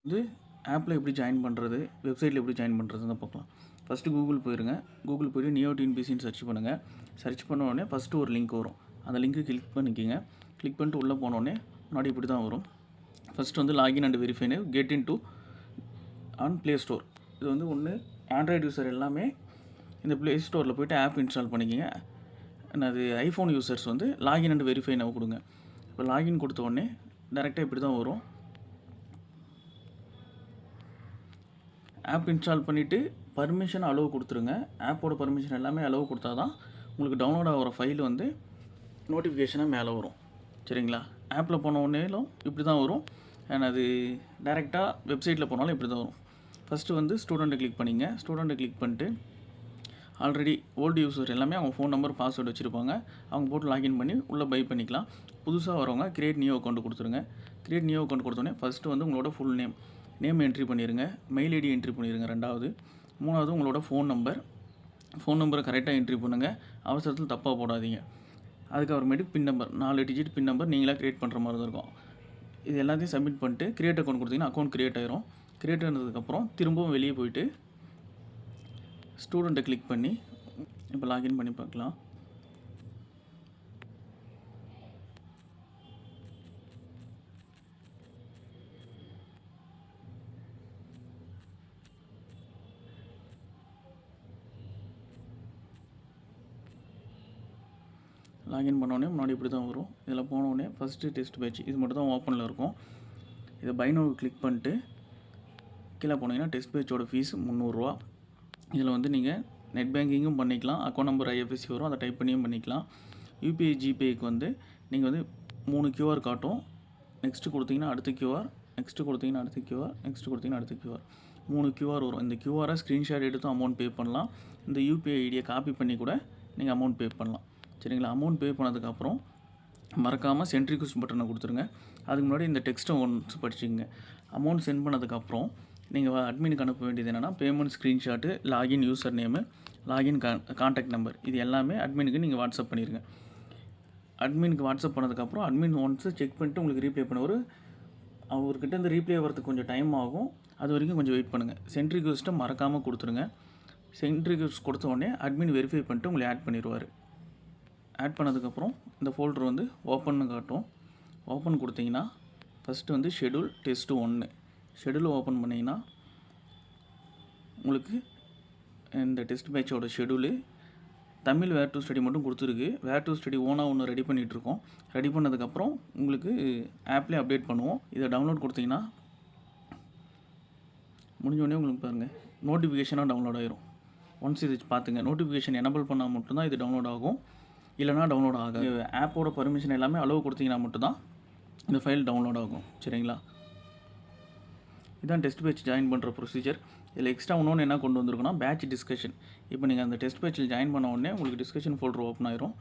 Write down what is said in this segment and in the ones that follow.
வந்து ஆப்பில் எப்படி ஜாயின் பண்ணுறது, வெப்சைட்டில் எப்படி ஜாயின் பண்ணுறதுன்னு பார்க்கலாம். ஃபஸ்ட்டு கூகுள் போயிருங்க. கூகுள் போய்ட்டு நியோ டிஎன்பிசின்னு சர்ச் பண்ணுங்கள். சர்ச் பண்ண உடனே ஃபஸ்ட்டு ஒரு லிங்க் வரும். அந்த லிங்க்கு கிளிக் பண்ணிக்கிங்க. கிளிக் பண்ணிட்டு உள்ளே போனோடனே முன்னாடி இப்படி தான் வரும். ஃபஸ்ட்டு வந்து லாகின் அண்ட் வெரிஃபைனு get into on play store. இது வந்து ஒன்று ஆண்ட்ராய்டு யூஸர் எல்லாமே இந்த ப்ளே ஸ்டோரில் போய்ட்டு ஆப் இன்ஸ்டால் பண்ணிக்கிங்க. அது ஐஃபோன் யூசர்ஸ் வந்து லாகின் அண்ட் வெரிஃபை நம்ம கொடுங்க. இப்போ லாகின் கொடுத்த உடனே டேரெக்டாக இப்படி தான் வரும். ஆப் இன்ஸ்டால் பண்ணிவிட்டு பர்மிஷன் அலோவ் கொடுத்துருங்க. ஆப்போட பர்மிஷன் எல்லாமே அலோவ் கொடுத்தா தான் உங்களுக்கு டவுன்லோட் ஆகிற ஃபைல் வந்து நோட்டிஃபிகேஷனாக மேலே வரும். சரிங்களா? ஆப்பில் போன உடனேலும் இப்படி தான் வரும். அண்ட் அது டேரெக்டாக வெப்சைட்டில் போனாலும் இப்படி தான் வரும். ஃபஸ்ட்டு வந்து ஸ்டூடெண்ட்டை கிளிக் பண்ணிங்க. ஸ்டூடெண்ட்டை கிளிக் பண்ணிட்டு ஆல்ரெடி ஓல்டு யூசர் எல்லாமே அவங்க ஃபோன் நம்பர் பாஸ்வேர்டு வச்சுருப்பாங்க. அவங்க போட்டு லாகின் பண்ணி உள்ளே பை பண்ணிக்கலாம். புதுசாக வரவங்க கிரியேட் நியூ அக்கௌண்ட் கொடுத்துருங்க. கிரியேட் நியூ அக்கௌண்ட் கொடுத்தோடனே ஃபஸ்ட்டு வந்து உங்களோட ஃபுல் நேம் என்ட்ரி பண்ணிடுங்க. மெயில் ஐடி என்ட்ரி பண்ணிடுங்க. ரெண்டாவது, மூணாவது உங்களோட ஃபோன் நம்பரை கரெக்டாக என்ட்ரி பண்ணுங்கள். அவசரத்தில் தப்பாக போடாதீங்க. அதுக்கப்புறமேட்டு பின் நம்பர் 4 டிஜிட் பின் நம்பர் நீங்களாக க்ரியேட் பண்ணுற மாதிரி தான் இருக்கும். இது எல்லாத்தையும் சப்மிட் பண்ணிட்டு க்ரியேட் அக்கௌண்ட் கொடுத்தீங்கன்னா அக்கௌண்ட் க்ரியேட் ஆயிரும். க்ரியேட் ஆனதுக்கப்புறம் திரும்பவும் வெளியே போயிட்டு ஸ்டூடெண்ட்டை கிளிக் பண்ணி இப்போ லாகின் பண்ணி பார்க்கலாம். லாகின் பண்ணோடனே முன்னாடி இப்படி தான் வரும். இதில் போனோடனே ஃபஸ்ட்டு டெஸ்ட் பேட்ச் இது மட்டும் தான் ஓப்பனில் இருக்கும். இதை பை நவ் கிளிக் பண்ணிட்டு கீழே போனீங்கன்னா டெஸ்ட் பேட்சோட ஃபீஸ் 300 ரூபா. இதில் வந்து நீங்கள் நெட் பேங்கிங்கும் பண்ணிக்கலாம். அக்கௌண்ட் நம்பர் ஐஎஃப்எஸ்சி வரும், அதை டைப் பண்ணியும் பண்ணிக்கலாம். யூபிஐ ஜிபேக்கு வந்து நீங்கள் வந்து 3 QR காட்டும். நெக்ஸ்ட்டு கொடுத்தீங்கன்னா அடுத்த QR, நெக்ஸ்ட்டு கொடுத்தீங்கன்னா அடுத்த QR, நெக்ஸ்ட்டு கொடுத்தீங்கன்னா அடுத்த QR. 3 QR வரும். இந்த QRரை ஸ்க்ரீன்ஷாட் எடுத்து அமௌண்ட் பே பண்ணலாம். இந்த யூபிஐ ஐடியை காப்பி பண்ணி கூட நீங்கள் அமௌண்ட் பே பண்ணலாம். சரிங்களா? அமௌண்ட் பே பண்ணதுக்கப்புறம் மறக்காமல் சென்ட் ரிக்வெஸ்ட் பட்டனை கொடுத்துருங்க. அதுக்கு முன்னாடி இந்த டெக்ஸ்ட்டை ஒன்ஸ் படிச்சுங்க. அமௌண்ட் சென்ட் பண்ணதுக்கப்புறம் நீங்கள் அட்மினுக்கு அனுப்ப வேண்டியது என்னென்னா payment screenshot, login user name, login contact number, இது எல்லாமே அட்மினுக்கு நீங்கள் வாட்ஸ்அப் பண்ணிடுங்க. அட்மினுக்கு வாட்ஸ்அப் பண்ணதுக்கப்புறம் அட்மின் ஒன்ஸு செக் பண்ணிட்டு உங்களுக்கு ரீப்ளே பண்ணுவார். அவர்கிட்ட இந்த ரீப்ளே வரதுக்கு கொஞ்சம் டைம் ஆகும். அது வரைக்கும் கொஞ்சம் வெயிட் பண்ணுங்கள். சென்ட் ரிக்வெஸ்ட்டை மறக்காமல் கொடுத்துருங்க. சென்ட் ரிக்வெஸ்ட் கொடுத்த உடனே அட்மின் வெரிஃபை பண்ணிட்டு உங்களை ஆட் பண்ணிடுவார். ஆட் பண்ணதுக்கப்புறம் இந்த ஃபோல்டர் வந்து ஓப்பன்னு காட்டும். ஓப்பன் கொடுத்தீங்கன்னா ஃபஸ்ட்டு வந்து ஷெடியூல் டெஸ்ட்டு 1 ஷெடியூல் ஓப்பன் பண்ணிங்கன்னா உங்களுக்கு இந்த டெஸ்ட் பேட்சோட schedule Tamil where to study மட்டும் கொடுத்துருக்கு. வேர் டு ஸ்டடி ஓனாக ஒன்று ரெடி பண்ணிகிட்ருக்கோம். ரெடி பண்ணதுக்கப்புறம் உங்களுக்கு ஆப்லேயே அப்டேட் பண்ணுவோம். இதை டவுன்லோட் கொடுத்தீங்கன்னா முடிஞ்சோடனே உங்களுக்கு பாருங்கள் நோட்டிஃபிகேஷனாக டவுன்லோட் ஆகிரும். ஒன்ஸ் இது பார்த்துங்க, நோட்டிஃபிகேஷன் எனபிள் பண்ணால் மட்டும்தான் இது டவுன்லோட் ஆகும், இல்லைனா டவுன்லோட் ஆகாது. ஆப்போட பர்மிஷன் எல்லாமே அலோவ் கொடுத்தீங்கன்னா மட்டும்தான் இந்த ஃபைல் டவுன்லோட் ஆகும். சரிங்களா? இதான் டெஸ்ட் பேட்ச் ஜாயின் பண்ணுற ப்ரொசீஜர். இதில் எக்ஸ்ட்ரா இன்னொன்று என்ன கொண்டு வந்திருக்குன்னா பேட்ச் டிஸ்கஷன். இப்போ நீங்கள் அந்த டெஸ்ட் பேட்சில் ஜாயின் பண்ண உடனே உங்களுக்கு டிஸ்கஷன் ஃபோல்டர் ஓப்பன் ஆயிரும்.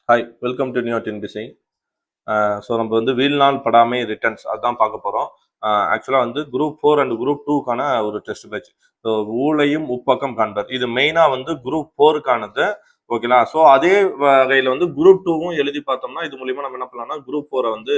Hi, welcome to neo TNPSC. So நம்ம வந்து வீழ்நாள் படாமை ரிட்டர்ன்ஸ் அதுதான் பார்க்க போகிறோம். ஆக்சுவலாக வந்து குரூப் 4 அண்ட் குரூப் 2க்கான ஒரு டெஸ்ட் பேட்ச். ஸோ ஊழையும் உப்பக்கம் காண்பர், இது மெயினாக வந்து குரூப் 4க்கானது. ஓகேங்களா? ஸோ அதே வகையில் வந்து குரூப் 2வும் எழுதி பார்த்தோம்னா இது மூலியமாக நம்ம என்ன பண்ணலாம்னா குரூப் 4 வந்து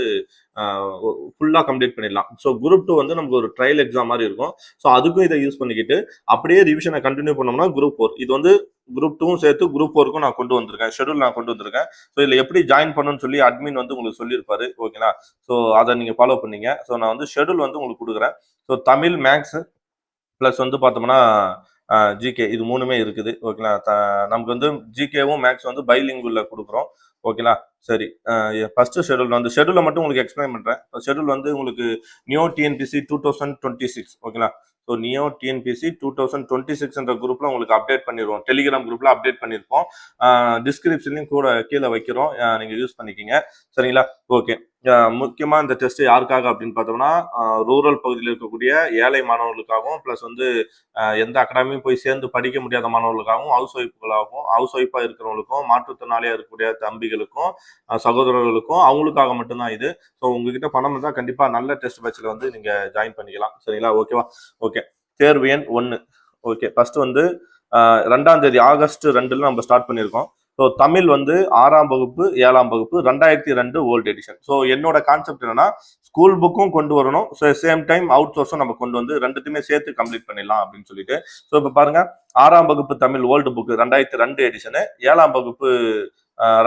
ஃபுல்லாக கம்ப்ளீட் பண்ணிடலாம். ஸோ குரூப் 2 வந்து நமக்கு ஒரு ட்ரையல் எக்ஸாம் மாதிரி இருக்கும். ஸோ அதுக்கும் இதை யூஸ் பண்ணிக்கிட்டு அப்படியே ரிவிஷனை கண்டினியூ பண்ணோம்னா குரூப் 4 இது வந்து குரூப் 2வும் சேர்த்து குரூப் 4க்கும் நான் கொண்டு வந்திருக்கேன். ஷெடியூல் நான் கொண்டு வந்திருக்கேன். ஸோ இதில் எப்படி ஜாயின் பண்ணணும்னு சொல்லி அட்மின் வந்து உங்களுக்கு சொல்லியிருப்பாரு. ஓகேங்களா? ஸோ அதை நீங்கள் ஃபாலோ பண்ணீங்க. ஸோ நான் வந்து ஷெடியூல் வந்து உங்களுக்கு கொடுக்குறேன். ஸோ தமிழ், மேக்ஸ் ப்ளஸ் வந்து பார்த்தோம்னா ஜிகே, இது 3மே இருக்குது. ஓகேங்களா? நமக்கு வந்து ஜிகேவும் மேக்ஸ் வந்து பைலிங்குள்ள கொடுக்குறோம். ஓகேங்களா? சரி, ஃபர்ஸ்ட் ஷெடியூல் வந்து ஷெடியூலை மட்டும் உங்களுக்கு எக்ஸ்பிளைன் பண்ணுறேன். ஷெடியூல் வந்து உங்களுக்கு நியோ டிஎன்பிசி 2026. ஓகேங்களா? ஸோ நியோ டிஎன்பிசி 2026 குரூப்ல உங்களுக்கு அப்டேட் பண்ணிடுவோம். டெலிகிராம் குரூப்ல அப்டேட் பண்ணியிருப்போம். டிஸ்கிரிப்ஷன்லையும் கூட கீழே வைக்கிறோம், நீங்கள் யூஸ் பண்ணிக்கிங்க. சரிங்களா? ஓகே. முக்கியமாக இந்த டெஸ்ட் யாருக்காக அப்படின்னு பார்த்தோம்னா ரூரல் பகுதியில் இருக்கக்கூடிய ஏழை மாணவர்களுக்காகவும், ப்ளஸ் வந்து எந்த அகாடமியும் போய் சேர்ந்து படிக்க முடியாத மாணவர்களுக்காகவும், ஹவுஸ் ஒய்ஃபாக இருக்கிறவங்களுக்கும், மாற்றுத்திறனாளியாக இருக்கக்கூடிய தம்பிகளுக்கும், சகோதரர்களுக்கும், அவங்களுக்காக மட்டும்தான் இது. ஸோ உங்ககிட்ட பணம் இருந்தால் கண்டிப்பாக நல்ல டெஸ்ட் பேட்சில் வந்து நீங்கள் ஜாயின் பண்ணிக்கலாம். சரிங்களா? ஓகேவா? ஓகே. தேர்வு எண் 1. ஓகே. ஃபர்ஸ்ட் வந்து 2ஆம் தேதி ஆகஸ்ட் 2 நம்ம ஸ்டார்ட் பண்ணியிருக்கோம். ஸோ தமிழ் வந்து 6ஆம் வகுப்பு 7ஆம் வகுப்பு 2002 ஓல்டு எடிஷன். ஸோ என்னோட கான்செப்ட் என்னன்னா ஸ்கூல் புக்கும் கொண்டு வரணும், ஸோ சேம் டைம் அவுட் சோர்ஸும் நம்ம கொண்டு வந்து ரெண்டுத்தையுமே சேர்த்து கம்ப்ளீட் பண்ணிடலாம் அப்படின்னு சொல்லிட்டு. ஸோ இப்போ பாருங்க 6ஆம் வகுப்பு தமிழ் ஓல்டு புக்கு 2002 எடிஷனு, 7ஆம் வகுப்பு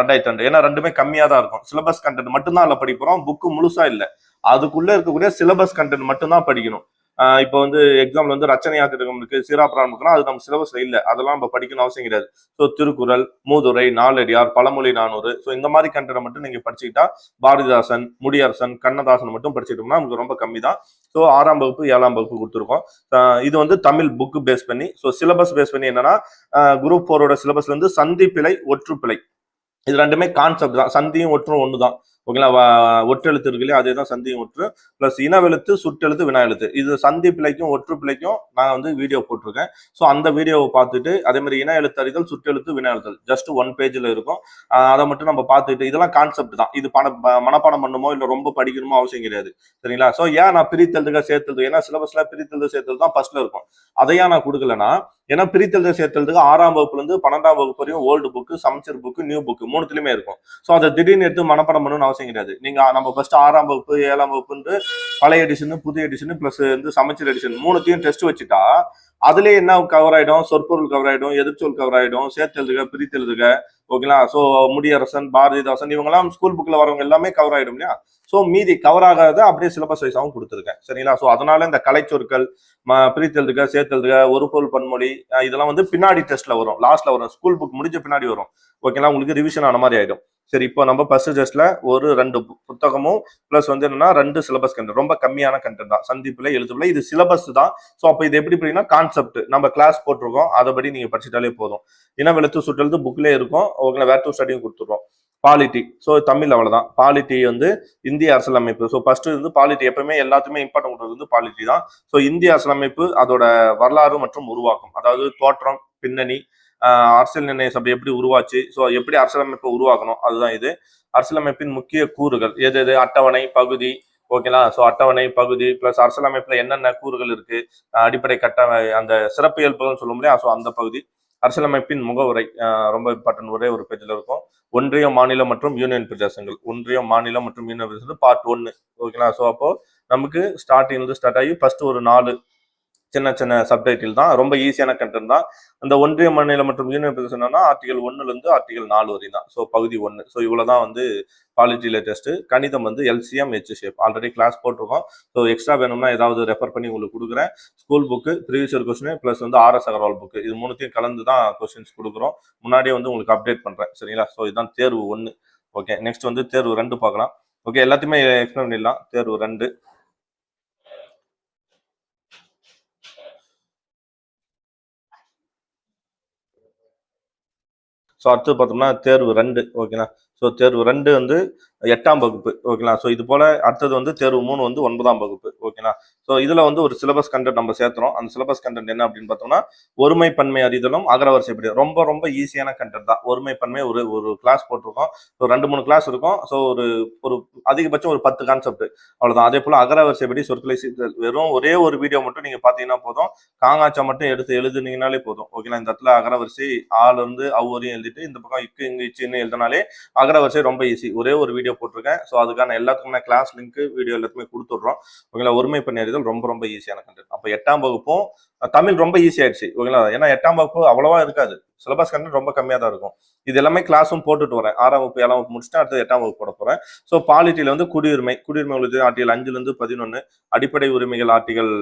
2002. ஏன்னா ரெண்டுமே கம்மியாக தான் இருக்கும். சிலபஸ் கண்டென்ட் மட்டும்தான் அதில் படிக்கிறோம், புக்கு முழுசா இல்லை. அதுக்குள்ள இருக்கக்கூடிய சிலபஸ் கண்டென்ட் மட்டும்தான் படிக்கணும். இப்போ வந்து எக்ஸாம்ல வந்து ரச்சனை யாத்திரம் இருக்கு, சீராபுரம் இருக்குன்னா அது நம்ம சிலபஸ்ல இல்லை, அதெல்லாம் நம்ம படிக்கணும் அவசியம் கிடையாது. ஸோ திருக்குறள், மூதுரை, நாலடியார், பழமொழி 400, ஸோ இந்த மாதிரி கண்டென்ட் மட்டும் நீங்க படிச்சுக்கிட்டா பாரதிதாசன், முடியரசன், கண்ணதாசன் மட்டும் படிச்சுட்டோம்னா நமக்கு ரொம்ப கம்மி தான். ஸோ 6ஆம் வகுப்பு 7ஆம் வகுப்பு கொடுத்துருக்கோம். இது வந்து தமிழ் புக்கு பேஸ் பண்ணி. ஸோ சிலபஸ் பேஸ் பண்ணி என்னன்னா குரூப் 4ஓட சிலபஸ்ல இருந்து சந்தி பிழை, ஒற்றுப்பிழை, இது ரெண்டுமே கான்செப்ட் தான். சந்தியும் ஒற்றும் ஒன்று தான். ஓகேங்களா? ஒற்றெழுத்து இருக்கு இல்லையா, அதே தான் சந்தியும் ஒற்று. பிளஸ் இனவெழுத்து, சுற்றெழுத்து, வினா எழுத்து. இது சந்தி பிழைக்கும் ஒற்று பிழைக்கும் நான் வந்து வீடியோ போட்டிருக்கேன். ஸோ அந்த வீடியோவை பார்த்துட்டு அதே மாதிரி இன எழுத்து அறிதல், சுற்றெழுத்து, வினா எழுத்தல் ஜஸ்ட் 1 பேஜ்ல இருக்கும். அதை மட்டும் நம்ம பார்த்துட்டு இதெல்லாம் கான்செப்ட் தான். இது மனப்பாடம் பண்ணுமோ இல்லை ரொம்ப படிக்கணுமோ அவசியம் கிடையாது. சரிங்களா? ஸோ ஏன் நான் பிரித்தெழுதுக சேர்த்தெழுது, ஏன்னா சிலபஸ்ல பிரித்தெழுது சேர்த்தெழுது தான் ஃபர்ஸ்ட்ல இருக்கும். அதையா நான் கொடுக்கலன்னா, ஏன்னா பிரித்தெழுது சேர்த்தெழுதுக்கு 6ஆம் வகுப்புல இருந்து 12ஆம் வகுப்பு வரையும் ஓல்டு புக்கு, சமச்சீர் புக்கு, நியூ புக்கு மூணுத்துலயுமே இருக்கும். ஸோ அதை திடீர்னு எடுத்து மனப்பாடம் பண்ணணும்னு அவசியம் கிடையாது. நீங்க நம்ம ஃபர்ஸ்ட் 6ஆம் வகுப்பு 7ஆம் வகுப்பு பழைய எடிஷன், புதிய எடிஷன் பிளஸ் வந்து சமச்சீர் எடிஷன் மூணுத்தையும் டெஸ்ட் வச்சுட்டா அதுலயே என்ன கவர் ஆயிடும், சொற்பொருள் கவர் ஆயிடும், எதிர்ச்சொல் கவர் ஆயிடும், சேர்த்தெழுதுக, பிரித்தெழுதுக. ஓகேங்களா? ஸோ முடியரசன், பாரதிதாசன் இவங்கெல்லாம் ஸ்கூல் புக்ல வரவங்க எல்லாமே கவர் ஆயிடும் இல்லையா? ஸோ மீதி கவர் ஆகாத அப்படியே சிலபஸ் வைஸாகவும் கொடுத்துருக்கேன். சரிங்களா? ஸோ அதனால இந்த கலைச்சொற்கள், பிரித்தெழுதுக, சேர்த்தெழுதுக, ஒரு பொருள் பன்மொழி இதெல்லாம் வந்து பின்னாடி டெஸ்ட்ல வரும், லாஸ்ட்ல வரும், ஸ்கூல் புக் முடிஞ்ச பின்னாடி வரும். ஓகேங்களா? உங்களுக்கு ரிவிஷன் ஆன மாதிரி ஆயிடும். சரி, இப்போ நம்ம ஃபர்ஸ்ட் டெஸ்ட்ல ஒரு 2 புத்தகமும் பிளஸ் வந்து என்னன்னா 2 சிலபஸ் கண்டென்ட், ரொம்ப கம்மியான கண்டென்ட் தான். சந்திப்பிலை, எழுத்துப்பிலை, இது சிலபஸ் தான். ஸோ அப்போ இது எப்படி படிக்கணும்னா கான்செப்ட் நம்ம கிளாஸ் போட்டிருக்கோம், அதைபடி நீங்க படிச்சுட்டாலே போதும். இனவெழுத்து, சுற்றெழுத்து புக்லேயே இருக்கும். ஓகேங்களா? வேர் டு ஸ்டடியும் கொடுத்துருவோம். பாலிட்டி, ஸோ தமிழ் அவ்வளவுதான். பாலிட்டி வந்து இந்திய அரசியலமைப்பு. ஸோ ஃபர்ஸ்ட் வந்து பாலிட்டி எப்பவுமே எல்லாத்துமே இம்பார்ட்டன்ட் கொடுத்தது வந்து பாலிட்டி தான். ஸோ இந்திய அரசியலமைப்பு, அதோட வரலாறு மற்றும் உருவாக்கம், அதாவது தோற்றம், பின்னணி, அரசியல் நிர்ணய சபை எப்படி உருவாச்சு, ஸோ எப்படி அரசியலமைப்பை உருவாக்கணும், அதுதான் இது. அரசியலமைப்பின் முக்கிய கூறுகள் எது எது, அட்டவணை, பகுதி. ஓகேங்களா? ஸோ அட்டவணை, பகுதி பிளஸ் அரசியலமைப்புல என்னென்ன கூறுகள் இருக்கு, அடிப்படை கட்டமை, அந்த சிறப்பியல்புகள் சொல்லும் இல்லையா, ஸோ அந்த பகுதி. அரசியலமைப்பின் முகவுரை ரொம்ப இம்பார்ட்டன்ட், ஒரே ஒரு பேஜ்ல இருக்கும். ஒன்றிய, மாநிலம் மற்றும் யூனியன் பிரதேசங்கள், ஒன்றியம், மாநிலம் மற்றும் யூனியன் பிரதேசங்கள் பார்ட் 1. ஓகேங்களா? ஸோ அப்போ நமக்கு ஸ்டார்டிங்ல ஸ்டார்ட் ஆகி ஃபர்ஸ்ட் ஒரு 4 சின்ன சின்ன சப்டைட்டில் தான், ரொம்ப ஈஸியான கண்டென்ட் தான். அந்த ஒன்றிய, மாநிலம் மற்றும் யூனியன் பிரதேசம்னா ஆர்டிகல் 1ல இருந்து ஆர்டிகல் 4 வரையும் தான். ஸோ பகுதி 1. ஸோ இவ்வளவுதான் வந்து பாலிட்டியில டெஸ்ட். கணிதம் வந்து LCM, HCF ஆல்ரெடி கிளாஸ் போட்டிருக்கோம். ஸோ எக்ஸ்ட்ரா வேணும்னா ஏதாவது ரெஃபர் பண்ணி உங்களுக்கு கொடுக்குறேன். School book, previous year question plus வந்து RS அகர்வால் புக்கு, இது மூணுத்தையும் கலந்து தான் கொஸ்டின்ஸ் கொடுக்குறோம். முன்னாடியே வந்து உங்களுக்கு அப்டேட் பண்றேன். சரிங்களா? ஸோ இதுதான் தேர்வு 1. ஓகே, நெக்ஸ்ட் வந்து தேர்வு 2 பார்க்கலாம். ஓகே, எல்லாத்தையுமே எக்ஸ்பிளைன் பண்ணிடலாம். தேர்வு 2. ஸோ அடுத்து பார்த்தோம்னா தேர்வு 2. ஓகேங்களா? ஸோ தேர்வு 2 வந்து 8ஆம் வகுப்பு. ஓகேங்களா? ஸோ இது போல அடுத்தது வந்து தேர்வு 3 வந்து 9ஆம் வகுப்பு. ஓகேங்களா? ஸோ இதுல வந்து ஒரு சிலபஸ் கண்டென்ட் நம்ம சேர்த்துறோம். அந்த சிலபஸ் கண்டென்ட் என்ன அப்படின்னு பார்த்தோம்னா ஒருமை பன்மை அறிதலும் அகரவரிசைப்படி, ரொம்ப ரொம்ப ஈஸியான கண்டென்ட் தான். ஒருமை பன்மை ஒரு கிளாஸ் போட்டிருக்கோம். ஸோ 2-3 கிளாஸ் இருக்கும். ஸோ ஒரு அதிகபட்சம் ஒரு 10 கான்செப்ட், அவ்வளவுதான். அதே போல அகரவரிசைப்படி, சொற்களை சீர்தல், வெறும் ஒரே ஒரு வீடியோ மட்டும் நீங்க பாத்தீங்கன்னா போதும், காங்காச்சா மட்டும் எடுத்து எழுதுனீங்கனாலே போதும். ஓகேங்களா? இந்த இடத்துல அகரவரிசை ஆல இருந்து அவ் வரையும் எழுதிட்டு இந்த பக்கம் இக்கு, இங்கு, இச்சுன்னு எழுதினாலே அகரவரிசை ரொம்ப ஈஸி. ஒரே ஒரு வீடியோ போட்டிருக்கேன். ஸோ அதுக்கான எல்லாத்துக்குமே கிளாஸ் லிங்க், வீடியோ எல்லாத்துமே கொடுத்துடுறோம். ஓகேங்களா? ஒருமை பன்மை அறிதல் ரொம்ப ரொம்ப ஈஸியான கண்டென்ட். அப்போ 8ஆம் வகுப்பும் தமிழ் ரொம்ப ஈஸி ஆயிடுச்சு. ஓகேங்களா? ஏன்னா 8ஆம் வகுப்பு அவ்வளவா இருக்காது, சிலபஸ் கண்டென்ட் ரொம்ப கம்மியா தான் இருக்கும். இது எல்லாமே கிளாஸும் போட்டுட்டு வரேன். 6ஆம் வகுப்பு 7ஆம் வகுப்பு முடிச்சுட்டு அடுத்து 8ஆம் வகுப்பு போட போறேன். ஸோ பாலிட்டியில வந்து குடியுரிமை உள்ளது ஆர்டிகல் 5ல இருந்து 11, அடிப்படை உரிமைகள் ஆர்டிகல்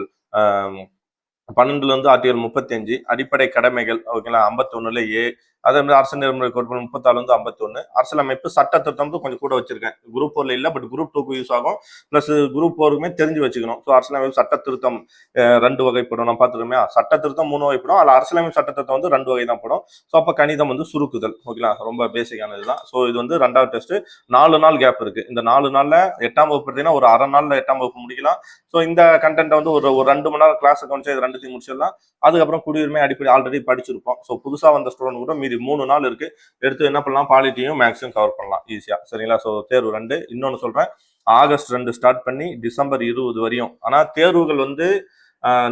12ல இருந்து ஆர்டிகல் 35, அடிப்படை கடமைகள். ஓகேங்களா? 51ல A, அதே மாதிரி அரசு நெறிமுறை கோட்பாடு 34 இருந்து 51, அரசியலமைப்பு சட்ட திருத்தம் கொஞ்சம் கூட வச்சிருக்கேன். குரூப் 4ல இல்ல, பட் குரூப் 2க்கு யூஸ் ஆகும். பிளஸ் குரூப் 4க்குமே தெரிஞ்சு வச்சுக்கணும். ஸோ அரசியலமைப்பு சட்ட திருத்தம் 2 வகைப்படும். நான் பார்த்துருக்கோமே, சட்ட திருத்தம் 3 வகைப்படும், அதில் அரசியலமைப்பு சட்ட திருத்தம் வந்து 2 வகை தான் படும். ஸோ அப்போ கணிதம் வந்து சுருக்குதல். ஓகேங்களா? ரொம்ப பேசிக்கானது தான். ஸோ இது வந்து 2வது டெஸ்ட். 4 நாள் கேப் இருக்கு. இந்த 4 நாள்ல 8ஆம் வகுப்பு பார்த்தீங்கன்னா ஒரு அரை நாள்ல 8ஆம் வகுப்பு முடிக்கலாம். ஸோ இந்த கண்டென்ட் வந்து ஒரு 2 மணி நேரம் கிளாஸ் கவனிச்சு இது 2த்தையும் முடிச்சிடலாம். அதுக்கப்புறம் குடியுரிமை அடிப்படை ஆல்ரெடி படிச்சிருப்போம். ஸோ புதுசா வந்த ஸ்டூடெண்ட் கூட மீதி 3 நாள் இருக்கு, எடுத்து என்ன பண்ணலாம், பாலிட்டியும் மேக்ஸும் கவர் பண்ணலாம் ஈஸியா. சரிங்களா? ஸோ தேர்வு 2. இன்னொன்னு சொல்றேன், ஆகஸ்ட் 2 ஸ்டார்ட் பண்ணி டிசம்பர் 20 வரையும். ஆனா தேர்வுகள் வந்து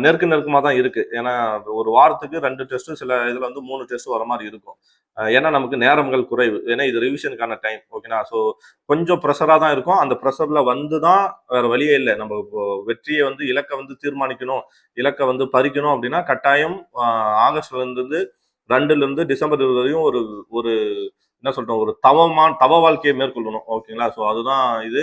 நெருக்கமாக தான் இருக்கு. ஏன்னா ஒரு வாரத்துக்கு 2 டெஸ்ட், சில இதுல வந்து 3 டெஸ்ட் வர மாதிரி இருக்கும். ஏன்னா நமக்கு நேரங்கள் குறைவு, ஏன்னா இது ரிவிஷனுக்கான டைம். ஓகேனா, ஸோ கொஞ்சம் ப்ரெஷரா தான் இருக்கும். அந்த ப்ரெஷர்ல வந்து தான் வேற வழியே இல்லை. நம்ம இப்போ வெற்றியை வந்து இலக்கை வந்து தீர்மானிக்கணும், இலக்கை வந்து பறிக்கணும் அப்படின்னா கட்டாயம் ஆகஸ்ட்ல இருந்து 2ல இருந்து டிசம்பர் 20 வரையும் ஒரு ஒரு என்ன சொல்றோம், ஒரு தவ வாழ்க்கையை மேற்கொள்ளணும். ஓகேங்களா, ஸோ அதுதான் இது.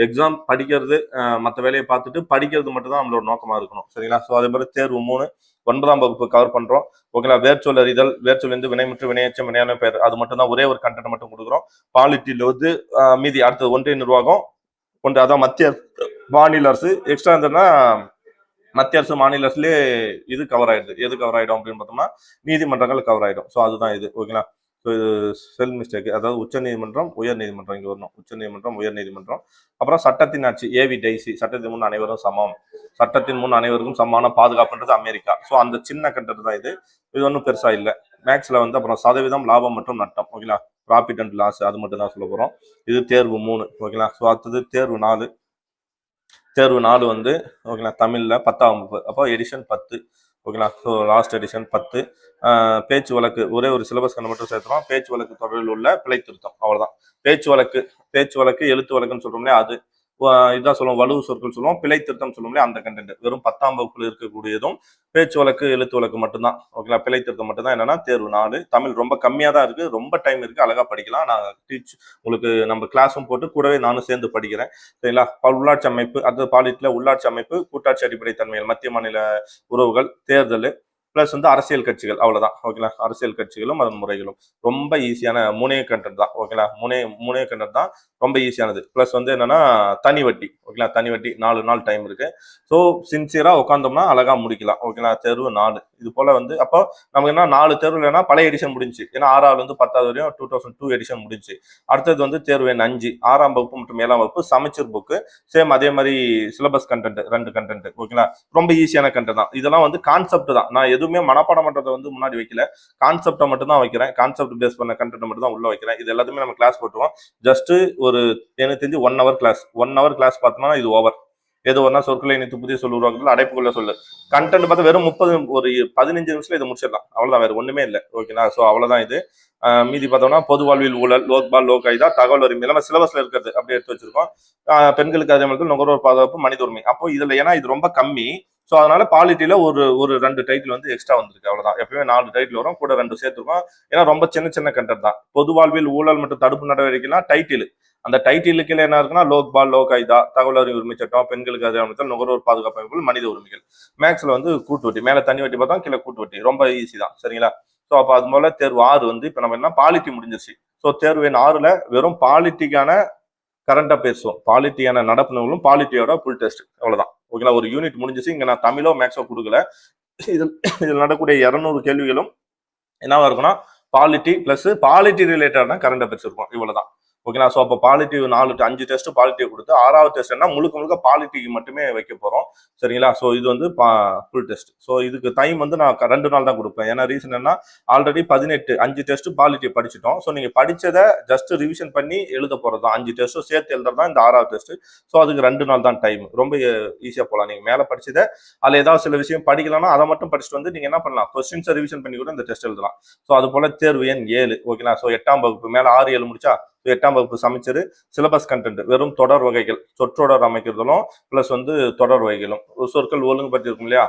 எக்ஸாம் படிக்கிறது, மற்ற வேலையை பார்த்துட்டு படிக்கிறது மட்டும் தான் நம்மளோட நோக்கமா இருக்கணும். சரிங்களா, ஸோ அதே மாதிரி தேர்வு 3 9ஆம் வகுப்பு கவர் பண்றோம். ஓகேங்களா, வேர்ச்சொல் அறிதல், வேர்ச்சொல் இருந்து வினைமுற்று வினையச்சம் வினையான பெயர், அது மட்டும் தான் ஒரே ஒரு கண்டென்ட் மட்டும் கொடுக்குறோம். பாலிட்டியில வந்து மீதி அடுத்தது ஒன்றிய நிர்வாகம் ஒன்று, அதான் மத்திய மாநில அரசு. எக்ஸ்ட்ரா இருந்ததுன்னா மத்திய அரசு மாநில அரசுலேயே இது கவர் ஆயிடுது. எது கவர் ஆயிடும் அப்படின்னு பார்த்தோம்னா நீதிமன்றங்கள் கவர் ஆயிடும். ஸோ அதுதான் இது. ஓகேங்களா, ஸோ இது செல் மிஸ்டேக். அதாவது உச்ச நீதிமன்றம், உயர் நீதிமன்றம் இங்கே வரணும். உச்ச நீதிமன்றம், உயர் நீதிமன்றம். அப்புறம் சட்டத்தின் ஆட்சி, ஏவி டைசி, சட்டத்தின் முன் அனைவரும் சமம், சட்டத்தின் முன் அனைவருக்கும் சமமான பாதுகாப்புன்றது அமெரிக்கா. ஸோ அந்த சின்ன கண்டென்ட் தான் இது. இது ஒன்றும் பெருசா இல்லை. மேக்ஸ்ல வந்து அப்புறம் சதவீதம், லாபம் மற்றும் நட்டம். ஓகேங்களா, ப்ராஃபிட் அண்ட் லாஸ், அது மட்டும் தான் சொல்ல போறோம். இது தேர்வு 3. ஓகேங்களா, ஸோ அடுத்தது தேர்வு 4. தேர்வு 4 வந்து ஓகேங்களா தமிழ்ல 10ஆம் வகுப்பு, அப்போ எடிஷன் 10. ஓகேங்களா, ஸோ லாஸ்ட் எடிஷன் 10. பேச்சு வழக்கு ஒரே ஒரு சிலபஸ் கண்ணு மட்டும் சேர்த்துறோம். பேச்சு வழக்கு தொடரில் உள்ள பிழை திருத்தம், அவ்வளவுதான். பேச்சு வழக்கு எழுத்து வழக்குன்னு சொல்றோம்லையா, அது இதுதான் சொல்லுவோம். வலுவு சொற்கள் சொல்லுவோம், பிழை திருத்தம் சொல்லுவோம்லையா, அந்த கண்டென்ட் வெறும் 10ஆம் வகுப்புல இருக்கக்கூடியதும் பேச்சு வழக்கு எழுத்து வழக்கு மட்டும்தான். ஓகேங்களா, பிழை திருத்தம் மட்டும்தான். என்னன்னா தேர்வு 4. தமிழ் ரொம்ப கம்மியா தான் இருக்கு, ரொம்ப டைம் இருக்கு, அழகா படிக்கலாம். நான் உங்களுக்கு நம்ம கிளாஸும் போட்டு கூடவே நானும் சேர்ந்து படிக்கிறேன். சரிங்களா, உள்ளாட்சி அமைப்பு, அது பாலிட்டில உள்ளாட்சி அமைப்பு, கூட்டாட்சி அடிப்படை தன்மைகள், மத்திய மாநில உறவுகள், தேர்தல், பிளஸ் வந்து அரசியல் கட்சிகள், அவ்வளவுதான். ஓகேங்களா, அரசியல் கட்சிகளும் அதன் முறைகளும் ரொம்ப ஈஸியான 3 கண்டென்ட் தான். ஓகேங்களா, 3 கண்டென்ட் தான், ரொம்ப ஈஸியானது. பிளஸ் வந்து என்னன்னா தனி வட்டி. ஓகேங்களா, தனி வட்டி 4 நாள் டைம் இருக்கு. ஸோ சின்சியரா உட்காந்தோம்னா அழகா முடிக்கலாம். ஓகேங்களா, தேர்வு 4. இது போல வந்து அப்போ நமக்கு என்ன 4 தேர்வு இல்லைன்னா பழைய எடிஷன் முடிஞ்சு, ஏன்னா 6ஆவது வந்து 10வது வரையும் 2002 எடிஷன் முடிஞ்சு. அடுத்தது வந்து தேர்வு எண் 5, 6ஆம் வகுப்பு மற்றும் 7ஆம் வகுப்பு சமச்சீர் புக்கு. சேம் அதே மாதிரி சிலபஸ் கண்டென்ட் 2 கண்டென்ட். ஓகேங்களா, ரொம்ப ஈஸியான கண்டென்ட் தான். இதெல்லாம் வந்து கான்செப்ட் தான். நான் எதுவுமே மனப்பாடம் பண்றதை வந்து முன்னாடி வைக்கல, கான்செப்டை மட்டும் தான் வைக்கிறேன். கான்செப்ட் பேஸ் பண்ண கண்டென்ட் மட்டும் தான் உள்ள வைக்கிறேன். இது எல்லாத்தையுமே நம்ம கிளாஸ் போட்டுருவோம். ஜஸ்ட் ஒரு எனக்கு தெரிஞ்சு 1 hour கிளாஸ், 1 hour கிளாஸ் பார்த்தோம்னா இது ஓவர். ஏதோ ஒன்னா சொற்களை இணைத்து புதிய சொல் உருவாக்குறது, அடைப்புக்குள்ள சொல்லு, கண்டென்ட் பார்த்தா வெறும் 15 நிமிஷத்துல இதை முடிச்சிடலாம். அவ்வளவுதான், வேற ஒண்ணுமே இல்லை. ஓகேங்களா, ஸோ அவ்வளவுதான் இது. மீதி பார்த்தோம்னா பொது வாழ்வில் ஊழல், லோக்பால், லோக் ஆயுதா, தகவல் உரிமை, எல்லாம் சிலபஸ்ல இருக்கிறது அப்படியே எடுத்து வச்சிருக்கோம். பெண்களுக்கு அதிகாரத்தில் நுகர்வோர் பாதுகாப்பு, மனித உரிமை. அப்போ இதுல ஏன்னா இது ரொம்ப கம்மி, ஸோ அதனால பாலிட்டியில ஒரு 2 டைட்டில் வந்து எக்ஸ்ட்ரா வந்திருக்கு. அவ்வளவுதான். எப்பயுமே 4 டைட்டில் வரும், கூட 2 சேர்த்துருக்கோம். ஏன்னா ரொம்ப சின்ன கண்டென்ட் தான். பொது வாழ்வில் ஊழல் மற்றும் தடுப்பு நடவடிக்கைலாம் டைட்டில். அந்த டைட்டிலுக்கு என்ன இருக்குன்னா லோக்பால், லோக் ஆயுதா, தகவல் அறிவு உரிமை சட்டம், பெண்களுக்கு அதிகாரத்தில் நுகர்வோர் பாதுகாப்பு அமைப்புகள், மனித உரிமைகள். மேக்ஸ்ல வந்து கூட்டு வட்டி, மேல தனி வட்டி பார்த்தா கீழே கூட்டு வட்டி, ரொம்ப ஈஸி தான். சரிங்களா, ஸோ அப்போ அது போல தேர்வு 6 வந்து இப்போ நம்ம என்ன பாலிட்டி முடிஞ்சிருச்சு. ஸோ தேர்வு எண் 6ல வெறும் பாலிட்டிக்கான கரண்டா பேசுவோம், பாலிட்டியான நடப்பு நூலும், பாலிட்டியோட ஃபுல் டெஸ்ட், அவ்வளவுதான். ஓகேங்களா, ஒரு யூனிட் முடிஞ்சிச்சு. இங்க நான் தமிழோ மேக்ஸோ கொடுக்கல. இதில் நடக்கூடிய 200 கேள்விகளும் என்னவா இருக்கும்னா பாலிட்டி பிளஸ் பாலிட்டி ரிலேட்டடான கரண்ட் அஃபேர்ஸ் இருக்கும். இவ்வளவுதான். ஓகேங்களா, ஸோ அப்போ பாலிட்டி 4 to 5 டெஸ்ட் பாலிட்டியை கொடுத்து 6வது டெஸ்ட் என்ன முழுக்க பாலிட்டிக்கு மட்டுமே வைக்க போறோம். சரிங்களா, ஸோ இது வந்து ஃபுல் டெஸ்ட். ஸோ இதுக்கு டைம் வந்து நான் 2 நாள் தான் கொடுப்பேன். ஏன்னா ரீசன் என்ன, ஆல்ரெடி 5 டெஸ்ட் பாலிட்டியை படிச்சுட்டோம். ஸோ நீங்க படிச்சதை ஜஸ்ட் ரிவிஷன் பண்ணி எழுத போறது தான். 5 டெஸ்ட்டும் சேர்த்து எழுதுறது தான் இந்த 6வது டெஸ்ட். ஸோ அதுக்கு 2 நாள் தான் டைம், ரொம்ப ஈஸியா போகலாம். நீங்க மேல படிச்சதை அதுல ஏதாவது சில விஷயம் படிக்கலாம்னா அதை மட்டும் படிச்சுட்டு வந்து நீங்க என்ன பண்ணலாம், கொஸ்டின்ஸை ரிவிஷன் பண்ணி கூட இந்த டெஸ்ட் எழுதலாம். ஸோ அது போல தேர்வு எண் 7. ஓகேங்களா, ஸோ 8ஆம் வகுப்பு மேல 6, 7 முடிச்சா 8ஆம் வகுப்பு சமைச்சர் சிலபஸ் கண்டென்ட் வெறும் தொடர் வகைகள், சொற்றொடர் அமைக்கிறதும் பிளஸ் வந்து தொடர் வகைகளும், சொற்கள் ஒழுங்குபடுத்தி இருக்கும் இல்லையா,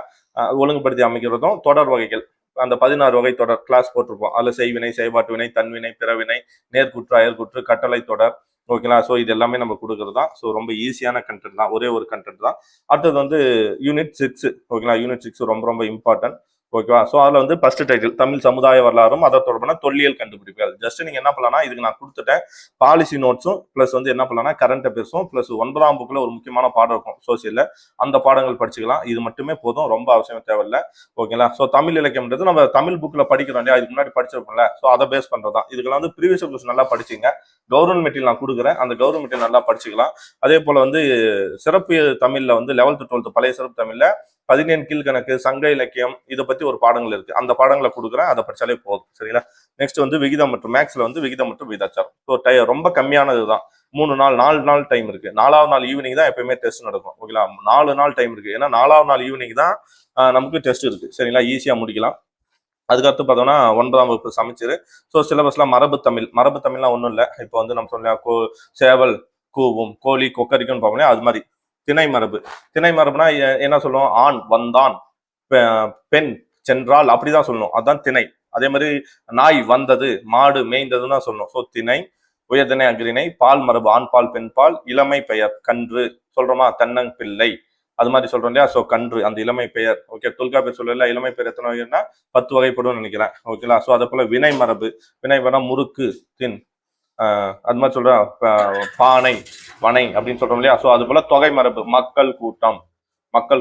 ஒழுங்குபடுத்தி அமைக்கிறதும் தொடர் வகைகள். அந்த 16 வகை தொடர் கிளாஸ் போட்டிருப்போம். அதுல செய்வினை, செயல்பாட்டு வினை, தன்வினை, பிறவினை, நேர்குற்று, அயற்குற்று, கட்டளை தொடர். ஓகேங்களா, ஸோ இது எல்லாமே நம்ம கொடுக்கறது தான். ஸோ ரொம்ப ஈஸியான கண்டென்ட் தான், ஒரே ஒரு கண்டென்ட் தான். அடுத்தது வந்து யூனிட் 6. ஓகேங்களா, யூனிட் 6 ரொம்ப இம்பார்ட்டன்ட். ஓகேவா, ஸோ அதில் வந்து ஃபர்ஸ்ட் டைட்டில் தமிழ் சமுதாய வரலாறும் அதை தொடர்பான தொல்லியல் கண்டுபிடிப்புகள். ஜஸ்ட் நீங்க என்ன பண்ணலாம்னா இதுக்கு நான் கொடுத்துட்டேன் பாலிசி நோட்ஸும் பிளஸ் வந்து என்ன பண்ணலாம்னா கரண்ட் அஃபேர்ஸும் பிளஸ் 9ஆம் புக்கில் ஒரு முக்கியமான பாடம் இருக்கும் சோசியல்ல, அந்த பாடங்கள் படிச்சுக்கலாம். இது மட்டுமே போதும், ரொம்ப அவசியம் தேவையில்லை. ஓகேங்களா, ஸோ தமிழ் இலக்கியம்ன்றது நம்ம தமிழ் புக்கில் படிக்கிறோம் இல்லையா, இதுக்கு முன்னாடி படிச்சிருப்போம்ல, ஸோ அதை பேஸ் பண்றதான். இதுக்கெல்லாம் வந்து ப்ரீவியஸ் கொஸ்டின் நல்லா படிச்சிங்க. கவர்மெண்ட் மெட்டீரியல் நான் கொடுக்குறேன், அந்த கவர்மெண்ட் மெட்டீரியல் நல்லா படிச்சுக்கலாம். அதே போல வந்து சிறப்பு தமிழ்ல வந்து 11th 12th பழைய சிறப்பு தமிழ்ல 17 கீழ்கணக்கு, சங்க இலக்கியம், இதை பத்தி ஒரு பாடங்கள் இருக்கு. அந்த பாடங்களை கொடுக்குறேன், அதை படிச்சாலே போதும். சரிங்களா, நெக்ஸ்ட் வந்து விகிதம் மற்றும் மேக்ஸ்ல வந்து விகிதம் மற்றும் விகிதாச்சாரம். ஸோ ரொம்ப கம்மியானது தான். 3 நாள் 4 நாள் டைம் இருக்கு. 4வது நாள் ஈவினிங் தான் எப்பயுமே டெஸ்ட் நடக்கும். ஓகேங்களா, 4 நாள் டைம் இருக்கு. ஏன்னா 4வது நாள் ஈவினிங் தான் நமக்கு டெஸ்ட் இருக்கு. சரிங்களா, ஈஸியா முடிக்கலாம். அதுக்கடுத்து பார்த்தோம்னா 9ஆம் வகுப்பு சமைச்சர். ஸோ சிலபஸ்லாம் மரபு தமிழ்னா ஒன்றும் இல்லை. இப்போ வந்து நம்ம சொல்லலாம் சேவல் கூவும், கோழி கொக்கரிக்கும்னு பார்ப்போம், அது மாதிரி திணை மரபுனா என்ன சொல்லுவோம், ஆண் வந்தான், பெண் சென்றால் அப்படிதான் சொல்லணும், அதுதான் திணை. அதே மாதிரி நாய் வந்தது, மாடு மேய்ந்ததுன்னு தான் சொல்லணும். ஸோ திணை, உயர்திணை, அஃறிணை, பால் மரபு ஆண் பால் பெண் பால், இளமை பெயர் கன்று சொல்றோமா, தென்னம்பிள்ளை அது மாதிரி சொல்றோம் இல்லையா. ஸோ கன்று அந்த இளமை பெயர். ஓகே, தொல்காப்பியர் சொல்லல இளமை பெயர் எத்தனை வகைன்னா 10 வகைப்படும் நினைக்கிறேன். ஓகேங்களா. ஸோ அதை போல வினை மரபு முறுக்கு தின் அது மாதிரி சொல்றேன், பானை வனை அப்படின்னு சொல்றோம் இல்லையா. ஸோ அது போல தொகை மரபு மக்கள்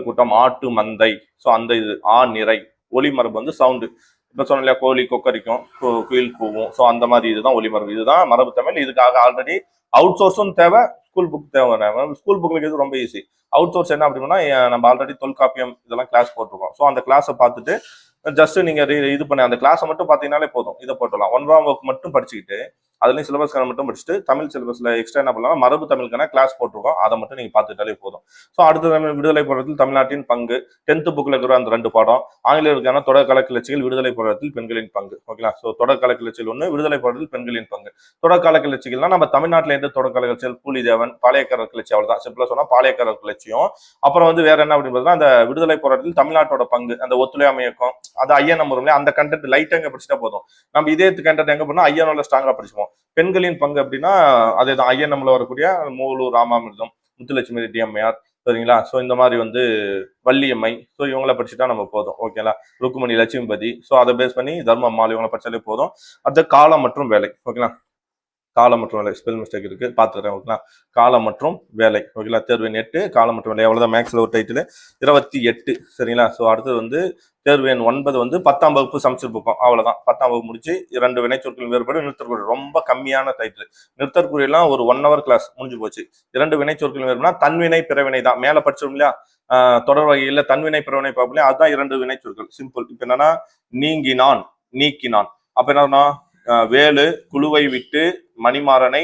கூட்டம் ஆட்டு மந்தை. ஸோ அந்த இது நிறை. ஒலி மரபு வந்து சவுண்டு. இப்போ சொன்னோம் இல்லையா, கோழி கொக்கரிக்கும், குயில் கூவும். ஸோ அந்த மாதிரி இதுதான் ஒலி மரபு. இதுதான் மரபு தமிழ். இதுக்காக ஆல்ரெடி அவுட் சோர்ஸும் தேவை, ஸ்கூல் புக் தேவை. ஸ்கூல் புக்ல இது ரொம்ப ஈஸி. அவுட் சோர்ஸ் என்ன அப்படின்னா, நம்ம ஆல்ரெடி தொல்காப்பியம் இதெல்லாம் கிளாஸ் போட்டிருக்கோம். ஸோ அந்த கிளாஸை பார்த்துட்டு ஜஸ்ட் நீங்க இது பண்ண அந்த கிளாஸை மட்டும் பார்த்தீங்கன்னாலே போதும், இதை போட்டுடலாம். 1ஆம் வகுப்பு மட்டும் படிச்சுக்கிட்டு அதுலேயும் சிலபஸ்க்கான மட்டும் படிச்சுட்டு தமிழ் சிலபஸ்ல எக்ஸ்ட்ரா என்ன பண்ணலாம், மரபு தமிழுக்கான கிளாஸ் போட்டிருக்கோம், அதை மட்டும் நீங்க பார்த்துட்டாலே போதும். ஸோ அடுத்த விடுதலை போராட்டத்தில் தமிழ்நாட்டின் பங்கு 10th புக்ல இருக்கிற அந்த 2 பாடம், ஆங்கிலேயருக்கான தொடர் கலை கிளர்ச்சிகள், விடுதலை போராட்டத்தில் பெண்களின் பங்கு. ஓகேங்களா. ஸோ தொடர் கலை கிளர்ச்சிகள் 1, விடுதலை போராட்டத்தில் பெண்களின் பங்கு. தொடர் கலை கிளர்ச்சிகள்னா நம்ம தமிழ்நாட்டில் எந்த தொடர் கலை கிளர்ச்சிகள், பூலிதேவன், பாளையக்காரர் கிளர்ச்சி, அவ்வளவுதான். சிம்பிளா சொன்னா பாளையக்காரர் கிளர்ச்சியும். அப்புறம் வந்து வேற என்ன அப்படின்னு அந்த விடுதலை போராட்டத்தில் தமிழ்நாட்டோட பங்கு, அந்த ஒத்துழையாமை இயக்கம், அது ஐயன் வரும், அந்த கண்டென்ட் லைட்டா எங்க படிச்சுட்டா போதும். நம்ம இதே கண்டென்ட் எங்க பண்ணா ஐயனோட ஸ்ட்ராங்கா படிச்சுப்போம். பெண்களின் பங்கு அப்படின்னா அதேதான், ஐயன் நம்மள வரக்கூடிய மூலூர் ராமாமிர்தம், முத்துலட்சுமி ரெட்டி அம்மையார், சரிங்களா. ஸோ இந்த மாதிரி வந்து வள்ளியம்மை, ஸோ இவங்கள படிச்சுட்டா நம்ம போதும். ஓகேங்களா. ருக்குமணி லட்சுமிபதி, ஸோ அதை பேஸ் பண்ணி தர்மம்மாள், இவங்களை படிச்சாலே போதும். அது காலம் மற்றும் வேலை. ஓகேங்களா. காலம் மற்றும் வேலை ஸ்பெல் மிஸ்டேக் இருக்கு, பார்த்துக்கிறேன். ஓகேங்களா. காலம் மற்றும் வேலை. ஓகேங்களா. தேர்வு எண் 8 காலம் மற்றும் வேலை, அவ்வளவுதான். மேக்ஸ்ல ஒரு டைட்டில் 28. சரிங்களா. ஸோ அடுத்தது வந்து தேர்வு எண் 9 வந்து 10ஆம் வகுப்பு சமைச்சர் புக்கம், அவ்வளவுதான். 10ஆம் வகுப்பு முடிச்சு 2 வினைச்சொற்கள் வேறுபாடு, நிறுத்தற்குறி, ரொம்ப கம்மியான டைட்டில். நிறுத்தற்குறியெல்லாம் ஒரு 1 hour கிளாஸ் முடிஞ்சு போச்சு. 2 வினைச்சொற்கள் வேறுபாடுனா தன்வினை பிறவினை தான், மேல படிச்சோம் இல்லையா. தொடர் வகையில் தன்வினை பிறவினை பார்ப்போம், அதுதான் 2 வினைச்சொற்கள். சிம்பிள். இப்ப என்னன்னா, நீங்கினான், நீக்கினான். அப்ப என்ன, வேலு குழுவை விட்டு மணிமாறனை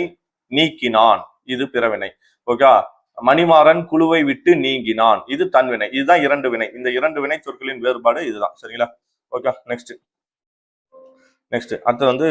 நீக்கினான், இது பிறவினை. ஓகே. மணிமாறன் குழுவை விட்டு நீங்கினான், இது தன்வினை. இதுதான் 2 வினை. இந்த 2 வினை சொற்களின் வேறுபாடு இதுதான். சரிங்களா. ஓகே. நெக்ஸ்ட் அடுத்து வந்து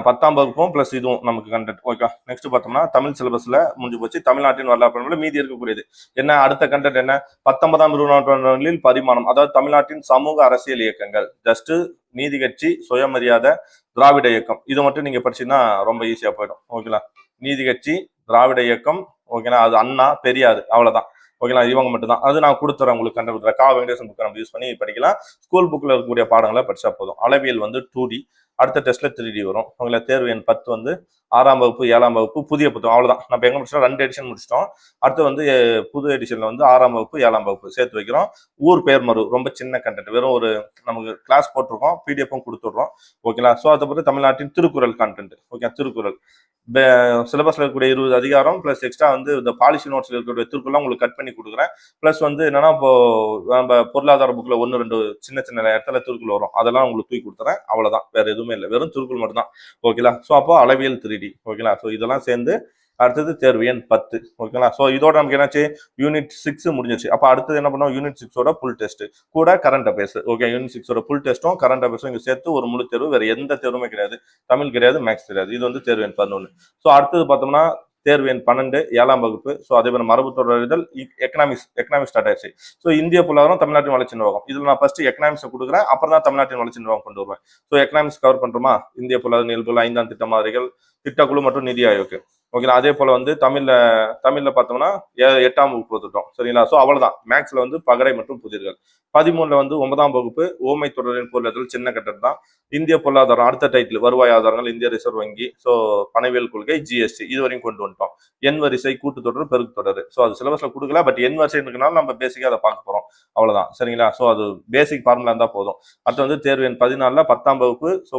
10ஆம் வகுப்பும் பிளஸ் இதுவும் நமக்கு கண்டென்ட். ஓகே. நெக்ஸ்ட் பார்த்தோம்னா தமிழ் சிலபஸ்ல முடிஞ்சு போச்சு. தமிழ்நாட்டின் வரலாற்று மீதி இருக்கக்கூடியது என்ன, அடுத்த கண்டென்ட் என்ன, 19ஆம் 20ஆம் நூற்றாண்டுகளில் பரிமாணம், அதாவது தமிழ்நாட்டின் சமூக அரசியல் இயக்கங்கள். ஜஸ்ட் நீதி கட்சி, சுயமரியாதை, திராவிட இயக்கம், இது மட்டும் நீங்க படிச்சீங்கன்னா ரொம்ப ஈஸியா போயிடும். ஓகேங்களா. நீதி கட்சி, திராவிட இயக்கம், ஓகேங்களா, அது அண்ணா பெரியார், அவ்வளவுதான். ஓகேங்களா. இவங்க மட்டும் தான். அது நான் கொடுத்துறேன் உங்களுக்கு, கண்டுபிடிக்கிறேன். கா வெங்கடேசன் புக்கை நம்ம யூஸ் பண்ணி படிக்கலாம். ஸ்கூல் புக்ல இருக்கக்கூடிய பாடங்களை படிச்சா போதும். அளவியல் வந்து 2D, அடுத்த டெஸ்ட்ல 3D வரும். உங்களை தேர்வு எண் 10 வந்து 6ஆம் வகுப்பு 7ஆம் வகுப்பு புதிய புத்தகம், அவ்வளவுதான். நம்ம எங்க முடிச்சோம், 2 எடிஷன் முடிச்சிட்டோம். அடுத்து வந்து புது எடிஷன்ல வந்து 6ஆம் வகுப்பு 7ஆம் வகுப்பு சேர்த்து வைக்கிறோம். ஊர் பெயர் மறு, ரொம்ப சின்ன கண்டென்ட், வெறும் ஒரு நமக்கு கிளாஸ் போட்டிருக்கோம், பிடிஎஃப்பும் கொடுத்துடுறோம். ஓகேங்களா. ஸோ அதை பற்றி தமிழ்நாட்டின் திருக்குறள் கண்டென்ட். ஓகே. திருக்குறள் சிலபஸ்ல இருக்கக்கூடிய 20 அதிகாரம் பிளஸ் எக்ஸ்ட்ரா வந்து இந்த பாலிசி நோட்ஸ்ல இருக்கக்கூடிய திருக்குறள் உங்களுக்கு கட் பண்ணி கொடுக்குறேன். பிளஸ் வந்து என்னன்னா, இப்போ நம்ம பொருளாதார புக்ல 1-2 சின்ன சின்ன இடத்துல திருக்குறள் வரும், அதெல்லாம் உங்களுக்கு தூக்கி கொடுத்துறேன். அவ்வளவுதான், வேற எதுவுமே இல்லை, வெறும் திருக்குறள் மட்டும் தான். ஓகேங்களா. ஸோ அப்போ அளவியல் 3D. ஓகேங்களா. ஸோ இதெல்லாம் சேர்ந்து அடுத்தது தேர்வு எண் 10. ஓகேங்களா. ஸோ இதோட நமக்கு என்னாச்சு, யூனிட் 6 முடிஞ்சிச்சு. அப்போ அடுத்தது என்ன பண்ணுவோம், யூனிட் 6ஓட ஃபுல் டெஸ்ட் கூட கரண்ட் அஃபேர்ஸ். ஓகே. யூனிட் 6ஓட ஃபுல் டெஸ்ட்டும் கரண்ட் அஃபேர்ஸும் இங்கே சேர்த்து ஒரு முழு தேர்வு, வேற எந்த தேர்வுமே கிடையாது. தமிழ் கிடையாது, மேக்ஸ் கிடையாது. இது வந்து தேர்வு எண் 11. ஸோ அடுத்தது பார்த்தோம்னா தேர்வு எண் 12 7ஆம் வகுப்பு. ஸோ அதே மாதிரி மரபு தொடரிதழ், எக்கனாமிக்ஸ் ஸ்டார்ட் ஆயிடுச்சு. ஸோ இந்திய பொருளாதாரம், தமிழ்நாட்டின் வளர்ச்சி நிர்வாகம். இதில் நான் ஃபர்ஸ்ட் எக்கனாமிக்ஸை கொடுக்குறேன், அப்புறம் தான் தமிழ்நாட்டின் வளர்ச்சி நிர்வாகம் கொண்டு வருவேன். ஸோ எக்கனாமிக்ஸ் கவர் பண்றோமா, இந்திய பொருளாதார நிகழ்வுகள், 5ஆம் திட்ட மாதிரிகள், திட்டக்குழு மற்றும் நிதி ஆயோக். ஓகேங்களா. அதே போல வந்து தமிழ்ல பார்த்தோம்னா 8ஆம் வகுப்பு வந்துட்டோம். சரிங்களா. ஸோ அவ்வளவுதான். மேக்ஸ்ல வந்து பகடை மற்றும் புதிர்கள். 13ல வந்து 9ஆம் வகுப்பு ஓமை தொடரின் பொருளாதார சின்ன கட்டம் தான். இந்திய பொருளாதாரம் அடுத்த டைட்டில், வருவாய் ஆதாரங்கள், இந்திய ரிசர்வ் வங்கி, ஸோ பணவியல் கொள்கை, ஜிஎஸ்டி, இது வரையும் கொண்டு வந்துட்டோம். எண் வரிசை, கூட்டுத்தொடர், பெருக்கு தொடர். ஸோ அது சிலபஸ்ல கொடுக்கல, பட் எண் வரிசை இருக்கனால நம்ம பேசிக்கா அதை பார்க்க போறோம். அவ்வளவுதான். சரிங்களா. ஸோ அது பேசிக் ஃபார்முலா இருந்தா போதும். அடுத்து வந்து தேர்வு எண் 14ல 10ஆம் வகுப்பு. ஸோ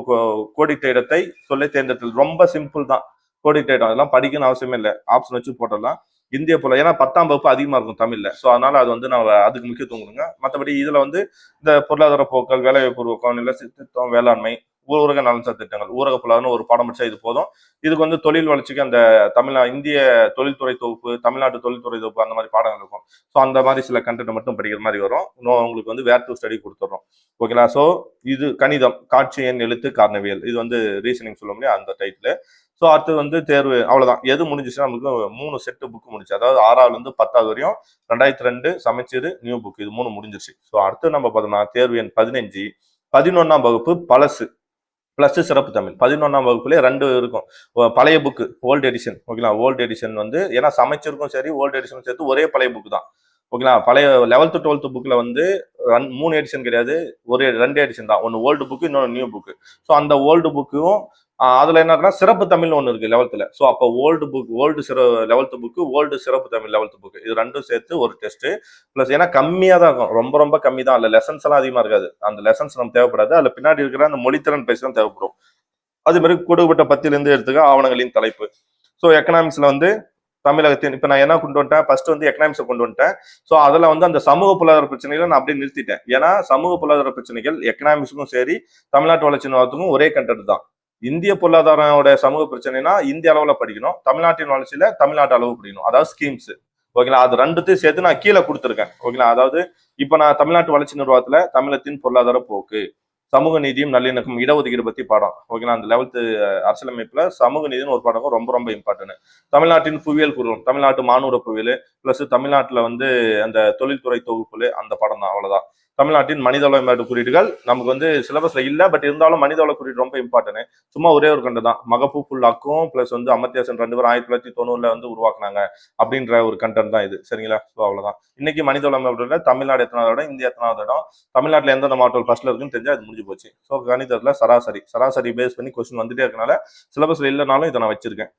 கோடிட்ட இடத்தை சொல்லை தேர்ந்தெடுத்தல், ரொம்ப சிம்பிள் தான். கோடிட்ட இடம் அதெல்லாம் படிக்கணும்னு அவசியமே இல்லை, ஆப்ஷன் வச்சு போட்டலாம். இந்திய பொருள், ஏன்னா 10ஆம் வகுப்பு அதிகமா இருக்கும் தமிழ்ல. ஸோ அதனால அது வந்து நம்ம அதுக்கு முக்கியத்துவம் கொடுங்க. மற்றபடி இதுல வந்து இந்த பொருளாதார போக்கள், வேலைவாய்ப்பு உருவாக்கம், நிலத்திட்டம், வேளாண்மை, ஊரக நலன்சார் திட்டங்கள், ஊரக பொருளாதாரம் ஒரு பாடம் படிச்சா இது போதும். இதுக்கு வந்து தொழில் வளர்ச்சிக்கு அந்த இந்திய தொழில்துறை தொகுப்பு, தமிழ்நாட்டு தொழில்துறை தொகுப்பு அந்த மாதிரி பாடங்கள் இருக்கும். ஸோ அந்த மாதிரி சில கண்டென்ட் மட்டும் படிக்கிற மாதிரி வரும். இன்னும் உங்களுக்கு வந்து வேர் டு ஸ்டடி கொடுத்துட்றோம். ஓகேங்களா? ஸோ இது கணிதம், காட்சி எண், எழுத்து, காரணவியல், இது வந்து ரீசனிங் சொல்ல முடியும் அந்த டைட்டில். ஸோ அடுத்து வந்து தேர்வு அவ்வளோதான். எது முடிஞ்சிச்சுன்னா நமக்கு 3 செட்டு புக் முடிச்சு, அதாவது 6ஆவதுலேருந்து 10வது வரையும் 2002 சமச்சீர் நியூ புக், இது 3 முடிஞ்சிருச்சு. ஸோ அடுத்து நம்ம பார்த்தோம்னா தேர்வு எண் 15 11ஆம் வகுப்பு பழசு பிளஸ் சிறப்பு தமிழ் 11ஆம் வகுப்புலேயே 2 இருக்கும். பழைய புக்கு ஓல்டு எடிஷன். ஓகேங்களா? ஓல்டு எடிஷன் வந்து ஏன்னா சமைச்சிருக்கும் சரி ஓல்டு எடிஷனும் சேர்த்து ஒரே பழைய புக்கு தான். ஓகேங்களா? பழைய 11th 12th புக்கில் வந்து 3 எடிஷன் கிடையாது, ஒரே 2 எடிஷன் தான். ஒன்று ஓல்டு புக்கு, இன்னொன்று நியூ புக்கு. ஸோ அந்த ஓல்டு புக்கும் அதுல என்ன இருக்குன்னா சிறப்பு தமிழ்னு ஒன்று இருக்கு 11th. ஸோ அப்போ old book, old 11th book, old சிறப்பு தமிழ் 11th புக்கு, இது ரெண்டும் சேர்த்து ஒரு டெஸ்ட். பிளஸ் ஏன்னா கம்மியாக தான் இருக்கும், ரொம்ப ரொம்ப கம்மி தான். அதில் லெசன்ஸ் எல்லாம் அதிகமாக இருக்காது. அந்த லெசன்ஸ் நம்ம தேவைப்படாது. அதில் பின்னாடி இருக்கிற அந்த மொழித்திறன் பேசி தான் தேவைப்படும். அதே மாதிரி கொடுக்கப்பட்ட 10லேருந்து எடுத்துக்க ஆவணங்களின் தலைப்பு. ஸோ எக்கனாமிக்ஸ்ல வந்து தமிழகத்தின் இப்போ நான் என்ன கொண்டு வந்துட்டேன், ஃபர்ஸ்ட் வந்து எக்கனாமிக்ஸை கொண்டு வந்துட்டேன். ஸோ அதில் வந்து அந்த சமூக பொருளாதார பிரச்சனைகளை நான் அப்படியே நிறுத்திட்டேன். ஏன்னா சமூக பொருளாதார பிரச்சனைகள் எக்கனாமிக்ஸுக்கும் சரி தமிழ்நாட்டு வளர்ச்சி நிறுவனத்துக்கும் ஒரே கண்டென்ட் தான். இந்திய பொருளாதாரோட சமூக பிரச்சனைனா இந்திய அளவில் படிக்கணும், தமிழ்நாட்டின் வளர்ச்சியில தமிழ்நாட்டு அளவு படிக்கணும், அதாவது ஸ்கீம்ஸ். ஓகேங்களா? அது ரெண்டுத்தையும் சேர்த்து நான் கீழே கொடுத்துருக்கேன். ஓகேங்களா? அதாவது இப்போ நான் தமிழ்நாட்டு வளர்ச்சி நிர்வாகத்துல தமிழகத்தின் பொருளாதார போக்கு, சமூக நீதியும் நல்லிணக்கம், இடஒதுக்கீடு பத்தி பாடம். ஓகேங்களா? அந்த 11th அரசியலமைப்புல சமூக நீதினு ஒரு பாடம் ரொம்ப ரொம்ப இம்பார்ட்டன்ட். தமிழ்நாட்டின் புவியியல் கூறும், தமிழ்நாட்டு மாநூற புவியியல் பிளஸ் தமிழ்நாட்டுல வந்து அந்த தொழில்துறை தொகுப்புல அந்த பாடம் தான். அவ்வளவுதான். தமிழ்நாட்டின் மனிதவள மேம்பாட்டு குறியீடுகள் நமக்கு வந்து சிலபஸ்ல இல்ல, பட் இருந்தாலும் மனிதவள குறியீடு ரொம்ப இம்பார்ட்டன்ட். சும்மா ஒரே ஒரு கண்டு தான், மகபூபுல்லாக்கும் பிளஸ் வந்து அமர்த்தியாசன் 2 பேரும் 1990 வந்து உருவாக்குனாங்க அப்படின்ற ஒரு கண்டென்ட் தான் இது. சரிங்களா? ஸோ அவ்வளவுதான். இன்னைக்கு மனிதவள மேம்பாட்டுல தமிழ்நாடு எத்தனாவது இடம், இந்தியா எத்தனாவது இடம், தமிழ்நாட்டில் எந்தெந்த மாவட்டம் ஃபர்ஸ்ட்ல இருக்குன்னு தெரிஞ்சா அது முடிஞ்சு போச்சு. ஸோ கணிதத்துல சராசரி பேஸ் பண்ணி கொஸ்டின் வந்துட்டே இருக்கனால சிலபஸ்ல இல்லைனாலும் இதை நான் வச்சிருக்கேன்.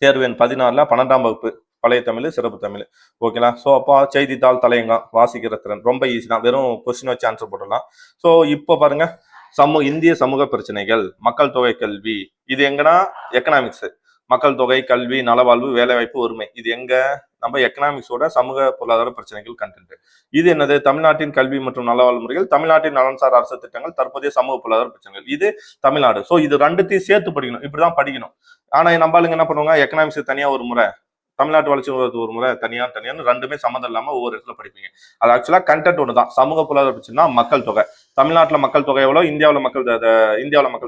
தேர்வு எண் 14 12ஆம் வகுப்பு பழைய தமிழ், சிறப்பு தமிழ். ஓகேங்களா? ஸோ அப்போ செய்தித்தாள் தலையங்கம், வாசிக்கிற திறன் ரொம்ப ஈஸி தான், வெறும் கொஸ்டின் வச்சு ஆன்சர் போடலாம். ஸோ இப்போ பாருங்க, இந்திய சமூக பிரச்சனைகள், மக்கள் தொகை, கல்வி, இது எங்கன்னா எக்கனாமிக்ஸ். மக்கள் தொகை, கல்வி, நலவாழ்வு, வேலைவாய்ப்பு, ஒருமை, இது எங்க நம்ம எக்கனாமிக்ஸோட சமூக பொருளாதார பிரச்சனைகள் கண்டென்ட். இது என்னது? தமிழ்நாட்டின் கல்வி மற்றும் நலவாழ்வு முறைகள், தமிழ்நாட்டின் நலன்சார் அரசு திட்டங்கள், தற்போதைய சமூக பொருளாதார பிரச்சனைகள், இது தமிழ்நாடு. ஸோ இது ரெண்டுத்தையும் சேர்த்து படிக்கணும், இப்படிதான் படிக்கணும். ஆனா நம்மளுங்க என்ன பண்ணுவாங்க, எக்கனாமிக்ஸ் தனியா ஒரு முறை, தமிழ்நாட்டு வளர்ச்சி ஒரு முறை, தனியான்னு ரெண்டுமே சம்மந்தம் இல்லாம ஒவ்வொரு இடத்துல படிப்பீங்க. அது ஆக்சுவலா கண்டென்ட் ஒன்று தான். சமூக பொருளாதார பிரச்சனை மக்கள் தொகை, தமிழ்நாட்டுல மக்கள் தொகை எவ்வளவு, இந்தியாவில் மக்கள்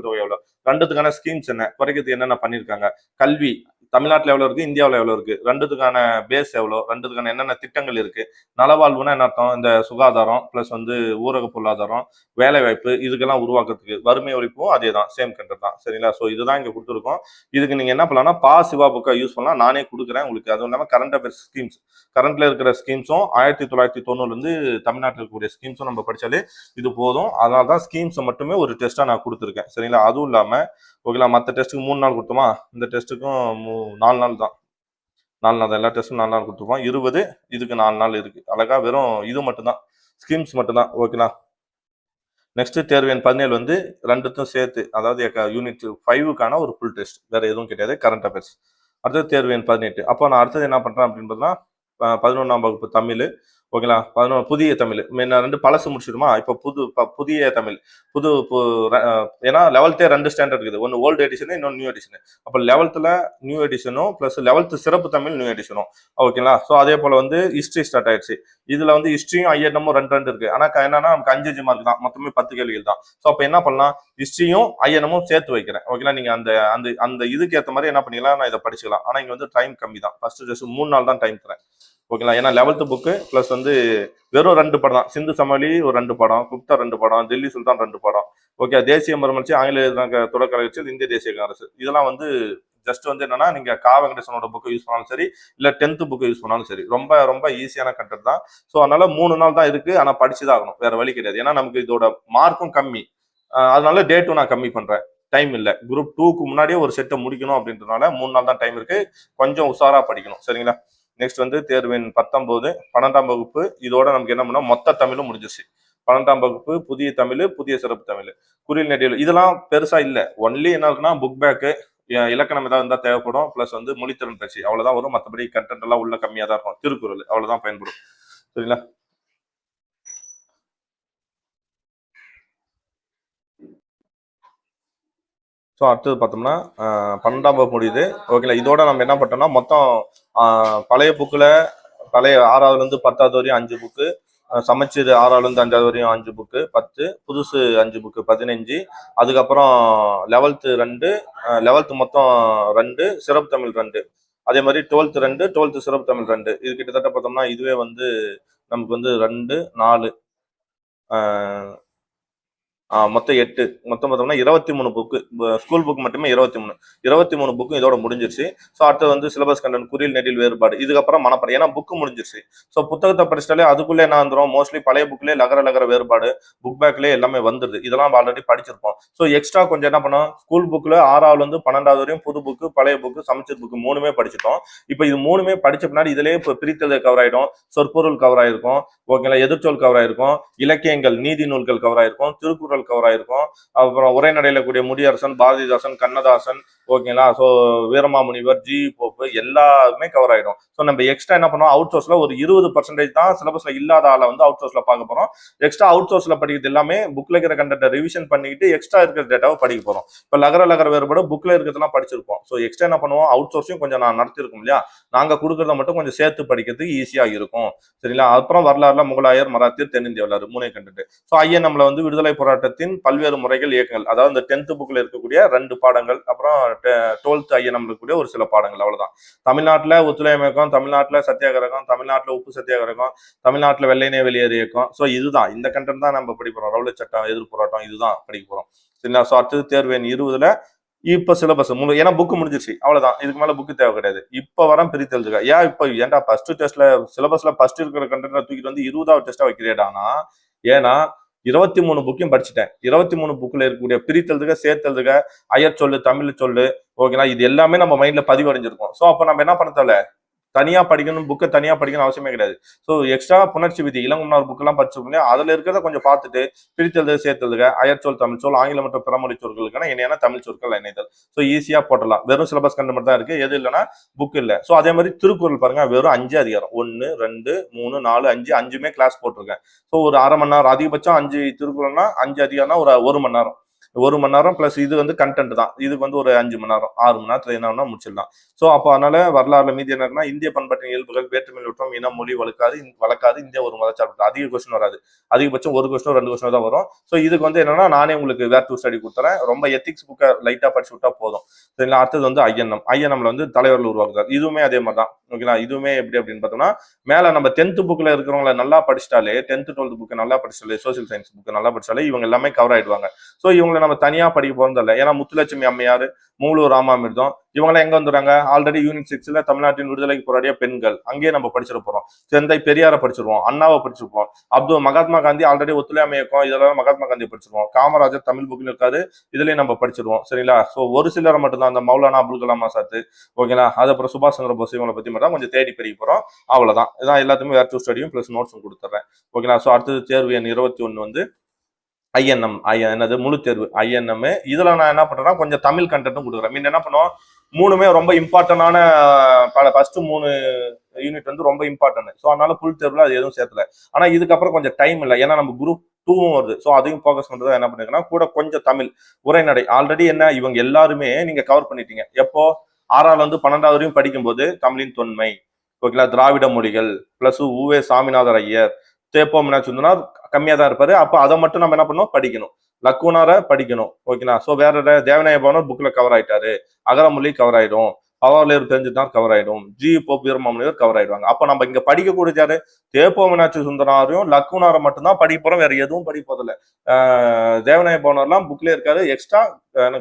தொகை எவ்வளவு, ரெண்டுத்துக்கான ஸ்கீம்ஸ் என்ன, குறைக்கிறதுக்கு என்னென்ன பண்ணிருக்காங்க, கல்வி தமிழ்நாட்டில் எவ்வளவு இருக்கு, இந்தியாவில் எவ்வளவு இருக்கு, ரெண்டுத்துக்கான பேஸ் எவ்வளோ, ரெண்டுத்துக்கான என்னென்ன திட்டங்கள் இருக்கு, நலவாழ்வுனா என்ன அர்த்தம், இந்த சுகாதாரம் பிளஸ் வந்து ஊரக பொருளாதாரம், வேலை வாய்ப்பு, இதுக்கெல்லாம் உருவாக்குறதுக்கு, வறுமை ஒழிப்பும் அதே தான், சேம் கண்டென்ட் தான். சரிங்களா? ஸோ இதுதான் இங்க கொடுத்துருக்கோம். இதுக்கு நீங்க என்ன பண்ணலாம்னா சிவா புக்கை யூஸ் பண்ணலாம், நானே கொடுக்குறேன் உங்களுக்கு. அதுவும் இல்லாமல் கரண்ட் அஃபேர்ஸ் ஸ்கீம்ஸ், கரண்ட்ல இருக்கிற ஸ்கீம்ஸும் 1990 தமிழ்நாட்டில் இருக்கக்கூடிய ஸ்கீம்ஸும் நம்ம படிச்சாலே இது போதும். அதனால தான் ஸ்கீம்ஸை மட்டுமே ஒரு டெஸ்ட்டாக நான் கொடுத்துருக்கேன். சரிங்களா? அதுவும் இல்லாமல் ஓகேங்களா, மற்ற டெஸ்ட்டுக்கு 3 நாள் கொடுத்தோமா, இந்த டெஸ்ட்டுக்கும் 4 நாள் தான். 4 நாள் தான், எல்லா டெஸ்ட்டும் 4 நாள் கொடுத்துருப்போம். 20, இதுக்கு 4 நாள் இருக்கு. அழகா வெறும் இது மட்டும்தான், ஸ்கீம்ஸ் மட்டும்தான். ஓகேங்களா? நெக்ஸ்ட் தேர்வு எண் 17 வந்து ரெண்டுத்தும் சேர்த்து, அதாவது யூனிட் 5க்கான ஒரு ஃபுல் டெஸ்ட், வேற எதுவும் கிடையாது, கரண்ட் அஃபேர்ஸ். அடுத்தது தேர்வு எண் 18. அப்போ நான் அடுத்தது என்ன பண்றேன் அப்படின்னு பார்த்தா 11ஆம் வகுப்பு தமிழ். ஓகேங்களா? 11 புதிய தமிழ். முன்ன 2 பழசு முடிச்சிடுமா, இப்போ புதிய தமிழ், ஏன்னா 11th 2 ஸ்டாண்டர்ட் இருக்குது, ஒன்று ஓல்டு எடிஷன், இன்னொன்று நியூ எடிஷன். அப்போ 11th நியூ எடிஷனும் பிளஸ் 11th சிறப்பு தமிழ் நியூ எடிஷனும். ஓகேங்களா? ஸோ அதே போல வந்து ஹிஸ்ட்ரி ஸ்டார்ட் ஆயிடுச்சு. இதுல வந்து ஹிஸ்ட்ரியும் ஐஎன்எம்மும் 2 இருக்கு. ஆனா என்னன்னா நமக்கு 5 மார்க் தான், மொத்தமே 10 கேள்விகள் தான். ஸோ அப்போ என்ன பண்ணலாம், ஹிஸ்ட்ரியும் ஐஎன்எம்மும் சேர்த்து வைக்கிறேன். ஓகேங்களா? நீங்க அந்த அந்த அந்த இதுக்கு ஏற்ற மாதிரி என்ன பண்ணிக்கலாம், நான் இதை படிச்சுக்கலாம். ஆனா இங்க வந்து டைம் கம்மி தான், ஃபர்ஸ்ட் ஜஸ்ட் 3 நாள் தான் டைம் தரேன். ஓகேங்களா? ஏன்னா 11th புக்கு பிளஸ் வந்து வெறும் 2 படம் தான், சிந்து சமவெளி ஒரு 2 படம், குப்தா 2 படம், தில்லி சுல்தான் 2 படம். ஓகே, தேசிய மறுமலர்ச்சி, ஆங்கில தொடக்க இந்திய தேசிய காங்கிரஸ், இதெல்லாம் வந்து ஜஸ்ட் வந்து என்னன்னா நீங்க வெங்கடேசனோட புக்கு யூஸ் பண்ணாலும் சரி, இல்ல 10th புக்கு யூஸ் பண்ணாலும் சரி, ரொம்ப ரொம்ப ஈஸியான கண்டென்ட் தான். ஸோ அதனால 3 நாள் தான் இருக்கு, ஆனா படிச்சுதான் ஆகணும், வேற வழி கிடையாது. ஏன்னா நமக்கு இதோட மார்க்கும் கம்மி, அதனால டேட்டும் நான் கம்மி பண்றேன். டைம் இல்லை, குரூப் 2க்கு முன்னாடியே ஒரு செட்டை முடிக்கணும் அப்படின்றதுனால 3 நாள் தான் டைம் இருக்கு, கொஞ்சம் உஷாரா படிக்கணும். சரிங்களா? நெக்ஸ்ட் வந்து தேர்வு எண் 19 12ஆம் வகுப்பு. இதோட நமக்கு என்ன பண்ணா மொத்த தமிழும் முடிஞ்சிருச்சு. 12ஆம் வகுப்பு புதிய தமிழ், புதிய சிறப்பு தமிழ், குறில் நெடியல், இதெல்லாம் பெருசா இல்ல. ஒன்லி என்ன இருக்குன்னா புக் பேக்கு, இலக்கணம் ஏதாவது இருந்தால் தேவைப்படும், பிளஸ் வந்து மொழித்திறன் பயிற்சி, அவ்வளவுதான் வரும். மற்றபடி கண்டென்ட் எல்லாம் உள்ள கம்மியா தான் இருக்கும். திருக்குறள் அவ்வளவுதான் பயன்படும். சரிங்களா? ஸோ அடுத்தது பார்த்தோம்னா 12ஆம் வகுப்பு முடியுது. ஓகேங்களா, இதோட நம்ம என்ன பண்ணோம்னா மொத்தம் பழைய புக்கில் பழைய 6வதுலேருந்து 10வது வரையும் 5 புக்கு, சமச்சீர் 6வதுலேருந்து 5வது வரையும் 5 புக்கு 10, புதுசு 5 புக்கு 15, அதுக்கப்புறம் 11th 2, 11th மொத்தம் 2, சிறப்பு தமிழ் 2, அதே மாதிரி 12th 2, 12th சிறப்பு தமிழ் 2. இது கிட்டத்தட்ட பார்த்தோம்னா இதுவே வந்து நமக்கு வந்து 2 4 மொத்தம் 8, மொத்தம் பார்த்தோம்னா 23 புக்கு. ஸ்கூல் புக் மட்டுமே 23 புக்கும் இதோட முடிஞ்சிருச்சு. ஸோ அடுத்து வந்து சிலபஸ் கண்டென்ட், குறில் நெடில் வேறுபாடு, இதுக்கப்புறம் மனப்பாடம். ஏன்னா புக்கு முடிஞ்சிருச்சு. ஸோ புத்தகத்தை படிச்சிட்டாலே அதுக்குள்ளே என்ன வந்துடும், மோஸ்ட்லி பழைய புக்லேயே லகர வேறுபாடு, புக் பேக்லேயே எல்லாமே வந்துடுது. இதெல்லாம் ஆல்ரெடி படிச்சிருப்போம். ஸோ எக்ஸ்ட்ரா கொஞ்சம் என்ன பண்ணோம், ஸ்கூல் புக்கில் 6வதுலேருந்து 12வது வரையும் புது புக்கு, பழைய புக்கு, சமச்சீர் புக்கு 3மே படிச்சிட்டோம். இப்போ இது 3மே படிச்ச பின்னாடி இதுலேயே இப்போ பிரித்தல் கவர் ஆகிடும், சொற்பொருள் கவர் ஆயிருக்கும், ஓகேங்களா, எதிர்ச்சொல் கவர் ஆயிருக்கும், இலக்கியங்கள் நீதி நூல்கள் கவர் ஆயிருக்கும், திருக்குறள் கவர் ஆயிருக்கும், அப்புறம் உரைநடையில கூடிய முடியரசன், பாரதிதாசன், கண்ணதாசன், ஓகேங்களா, ஸோ வீரமாமுனிவர், ஜி போப்பு எல்லாமே கவர் ஆயிடும். ஸோ நம்ம எக்ஸ்ட்ரா என்ன பண்ணுவோம், அவுட் சோர்ஸ்ல ஒரு 20% தான் சிலபஸ்ல இல்லாத ஆளை வந்து அவுட் சோர்ஸ்ல பார்க்க போறோம். எக்ஸ்ட்ரா அவுட் சோர்ஸ்ல படிக்கிறது எல்லாமே புக்ல இருக்கிற கண்டென்ட்டை ரிவிஷன் பண்ணிட்டு எக்ஸ்ட்ரா இருக்கிற டேட்டாவை படிக்க போறோம். இப்போ லகர வேறுபாடு புக்ல இருக்கிறதெல்லாம் படிச்சிருப்போம். ஸோ எக்ஸ்ட்ரா என்ன பண்ணுவோம், அவுட் சோர்ஸையும் கொஞ்சம் நான் நடத்திருக்கோம் இல்லையா, நாங்க கொடுக்கறத மட்டும் கொஞ்சம் சேர்த்து படிக்கிறதுக்கு ஈஸியா இருக்கும். சரிங்களா, அப்புறம் வரலாறுல முகலாயர், மராத்தியர், தென்னிந்திய வரலாறு 3 கண்டென்ட். ஸோ ஐஎன்எம்ல வந்து விடுதலை போராட்டத்தின் பல்வேறு முறைகள், இயக்கங்கள், அதாவது இந்த 10th புக்ல இருக்கக்கூடிய 2 பாடங்கள், அப்புறம் 12th ஐஎன்எம்ல இருக்கக்கூடிய ஒரு சில பாடங்கள், அவ்வளவுதான். தமிழ்நாட்டில் ஒத்துழையாமை இயக்கம், தமிழ்நாட்டில் சத்தியாகிரகம், தமிழ்நாட்டில் உப்பு சத்தியாகிரகம், தமிழ்நாட்டில் வெள்ளையனே வெளியேறு இயக்கம். ஸோ இதுதான் இந்த கண்டென்ட் தான் நம்ம படிக்க போறோம். ரவுலட் சட்டம், எதிர்ப்பு போராட்டம், இதுதான் படிக்க போறோம். சரிங்களா. ஸோ அடுத்தது தேர்வு எண் 20ல இப்ப சிலபஸ் ஏன்னா புக் முடிஞ்சிருச்சு, அவ்வளவுதான். இதுக்கு மேல புக்கு தேவை கிடையாது. இப்ப வர பிரித்தெழுதுக. ஏன் இப்ப ஏன்டா ஃபர்ஸ்ட் டெஸ்ட்ல சிலபஸ்ல ஃபர்ஸ்ட் இருக்கிற கண்டென்ட் தூக்கிட்டு வந்து 20வது டெஸ்டா வைக்கிறேடானா, ஏன்னா 23 புக்கையும் படிச்சுட்டேன். 23 புக்ல இருக்கக்கூடிய பிரித்தெழுதுக, சேர்த்தெழுதுக, அயற் சொல்லு, தமிழ் சொல்லு, ஓகேங்களா, இது எல்லாமே நம்ம மைண்ட்ல பதிவடைஞ்சிருக்கும். ஸோ அப்ப நம்ம என்ன பண்ண தேவை, தனியா படிக்கணும், புக்கை தனியா படிக்கணும் அவசியமே கிடையாது. ஸோ எக்ஸ்ட்ரா புணர்ச்சி விதி, இளங்குமனார் புக் எல்லாம் படிச்சிருக்கோம், அதுல இருக்கிறத கொஞ்சம் பார்த்துட்டு பிரித்தெழுது, சேர்த்தெழுதுக, அயற்சொல், தமிழ் சொல், ஆங்கிலம் மற்றும் பிறமொழி சொற்களுக்கான இணையான தமிழ் சொற்கள் இணைதல். ஸோ ஈஸியா போட்டலாம். வெறும் சிலபஸ் கண்டு மட்டும் தான் இருக்கு, எது இல்லைன்னா புக் இல்லை. ஸோ அதே மாதிரி திருக்குறள் பாருங்க, வெறும் 5 அதிகாரம், 1 2 3 4 5 5மே கிளாஸ் போட்டிருக்கேன். ஸோ ஒரு அரை மணி நேரம், அதிகபட்சம் 5 திருக்குறள்னா 5 அதிகாரம்னா ஒரு 1 மணி நேரம், 1 மணி நேரம் பிளஸ் இது வந்து கண்டென்ட் தான். இதுக்கு வந்து ஒரு 5 மணி நேரம், 6 மணி நேரத்துல என்ன முடிச்சிடலாம். ஸோ அப்போ அதனால வரலாறுல மீதி என்ன இருக்குன்னா, இந்திய பண்பாட்டின் இயல்புகள், வேற்றுமை ஒற்றம், இனம், மொழி, வழக்காது இந்தியா ஒரு மதச்சார்பு. அதிக கொஸ்டின் வராது, அதிகபட்சம் 1 கொஸ்டின் 2 கொஸ்டின் தான் வரும். ஸோ இதுக்கு வந்து என்னன்னா, நானே உங்களுக்கு வேர் டு ஸ்டடி கொடுத்துறேன். ரொம்ப எத்திக்ஸ் புக்கை லைட்டா படிச்சு விட்டா போதும். சரிங்களா. அடுத்தது வந்து ஐஎன்எம்ல வந்து தலைவர்கள் உருவாக்குறாரு. இதுவுமே அதே மாதிரி தான். ஓகேங்களா. இதுவுமே எப்படி அப்படின்னு பார்த்தோம்னா, மேல நம்ம 10th புக்ல இருக்கிறவங்களை நல்லா படிச்சிட்டாலே, 10th 12th புக்கு நல்லா படிச்சாலே, சோசியல் சயின்ஸ் புக்கு நல்லா படிச்சாலே இவங்க எல்லாமே கவர் ஆயிடுவாங்க. ஸோ இவங்களை நம்ம தனியா படிக்க போறது இல்லை. ஏன்னா முத்துலட்சுமி அம்மையார், மூலூர் ராமாமிர்தம், இவங்கெல்லாம் எங்க வந்துடுறாங்க, ஆல்ரெடி யூனிட் 6ல தமிழ்நாட்டின் விடுதலைக்கு போராடிய பெண்கள், அங்கேயே நம்ம படிச்சிட போறோம். தந்தை பெரியாரை படிச்சிருவோம், அண்ணாவை படிச்சிருப்போம், மகாத்மா காந்தி ஆல்ரெடி ஒத்துழையாமை இயக்கம், இதெல்லாம் மகாத்மா காந்தி படிச்சிருவோம், காமராஜர் தமிழ் புக்கில் இருக்காரு, இதுலயும் நம்ம படிச்சிருவோம். சரிங்களா. ஸோ ஒரு சிலரை மட்டும் தான், அந்த மௌலானா அபுல் கலாம் ஆசாத், ஓகேங்களா, அதுக்கப்புறம் சுபாஷ் சந்திர போஸ், இவங்களை பத்தி மட்டும் கொஞ்சம் தேடி படிக்க போறோம். அவ்வளவுதான். இதான் எல்லாத்துக்குமே வேர் டூ ஸ்டடியும் பிளஸ் நோட்ஸும் கொடுத்துறேன். ஓகேங்களா. ஸோ அடுத்தது தேர்வு எண் 21 வந்து ஐஎன்எம், என்னது முழு தேர்வு ஐஎன்எம். இதுல நான் என்ன பண்றேன்னா, கொஞ்சம் தமிழ் கண்டென்ட்டும் கொடுக்குறேன். மீன் என்ன பண்ணுவோம், 3மே ரொம்ப இம்பார்ட்டன்டான ஃபர்ஸ்ட் 3 யூனிட் வந்து ரொம்ப இம்பார்ட்டன்ட். ஸோ அதனால ஃபுல் தேர்வுல அது எதுவும் சேர்த்துல. ஆனா இதுக்கப்புறம் கொஞ்சம் டைம் இல்லை, ஏன்னா நம்ம குரூப் 2வும் வருது. ஸோ அதையும் ஃபோக்கஸ் பண்றதா என்ன பண்ணிருக்கேன்னா, கூட கொஞ்சம் தமிழ் உரைநடை ஆல்ரெடி என்ன இவங்க எல்லாருமே நீங்க கவர் பண்ணிட்டீங்க. எப்போ 6வது வந்து 12வது வரையும் படிக்கும்போது தமிழின் தொன்மை, ஓகேங்களா, திராவிட மொழிகள் பிளஸ் உவே சாமிநாதர் ஐயர், தேப்போ மீனாட்சி கம்மியா தான் இருப்பாரு. அப்ப அதை மட்டும் நம்ம என்ன பண்ணணும், படிக்கணும். லக்குனாரை படிக்கணும். ஓகேங்களா. ஸோ வேற தேவநாய பவனர் புக்ல கவர் ஆயிட்டாரு, அகரமொழி கவர் ஆயிடும், பவாலேர் தெரிஞ்சுட்டார் கவர் ஆயிடும், ஜி போப் வீரமாமுனிவர் கவர் ஆயிடுவாங்க. அப்ப நம்ம இங்க படிக்கக்கூடிய யாரு, தேப்போ மீனாட்சி சுந்தராரையும் லக்குனாரை மட்டும்தான் படிக்க போறோம், வேற எதுவும் படிக்க போதில்லை. தேவநாய பவனர்லாம் புக்ல இருக்காரு. எக்ஸ்ட்ரா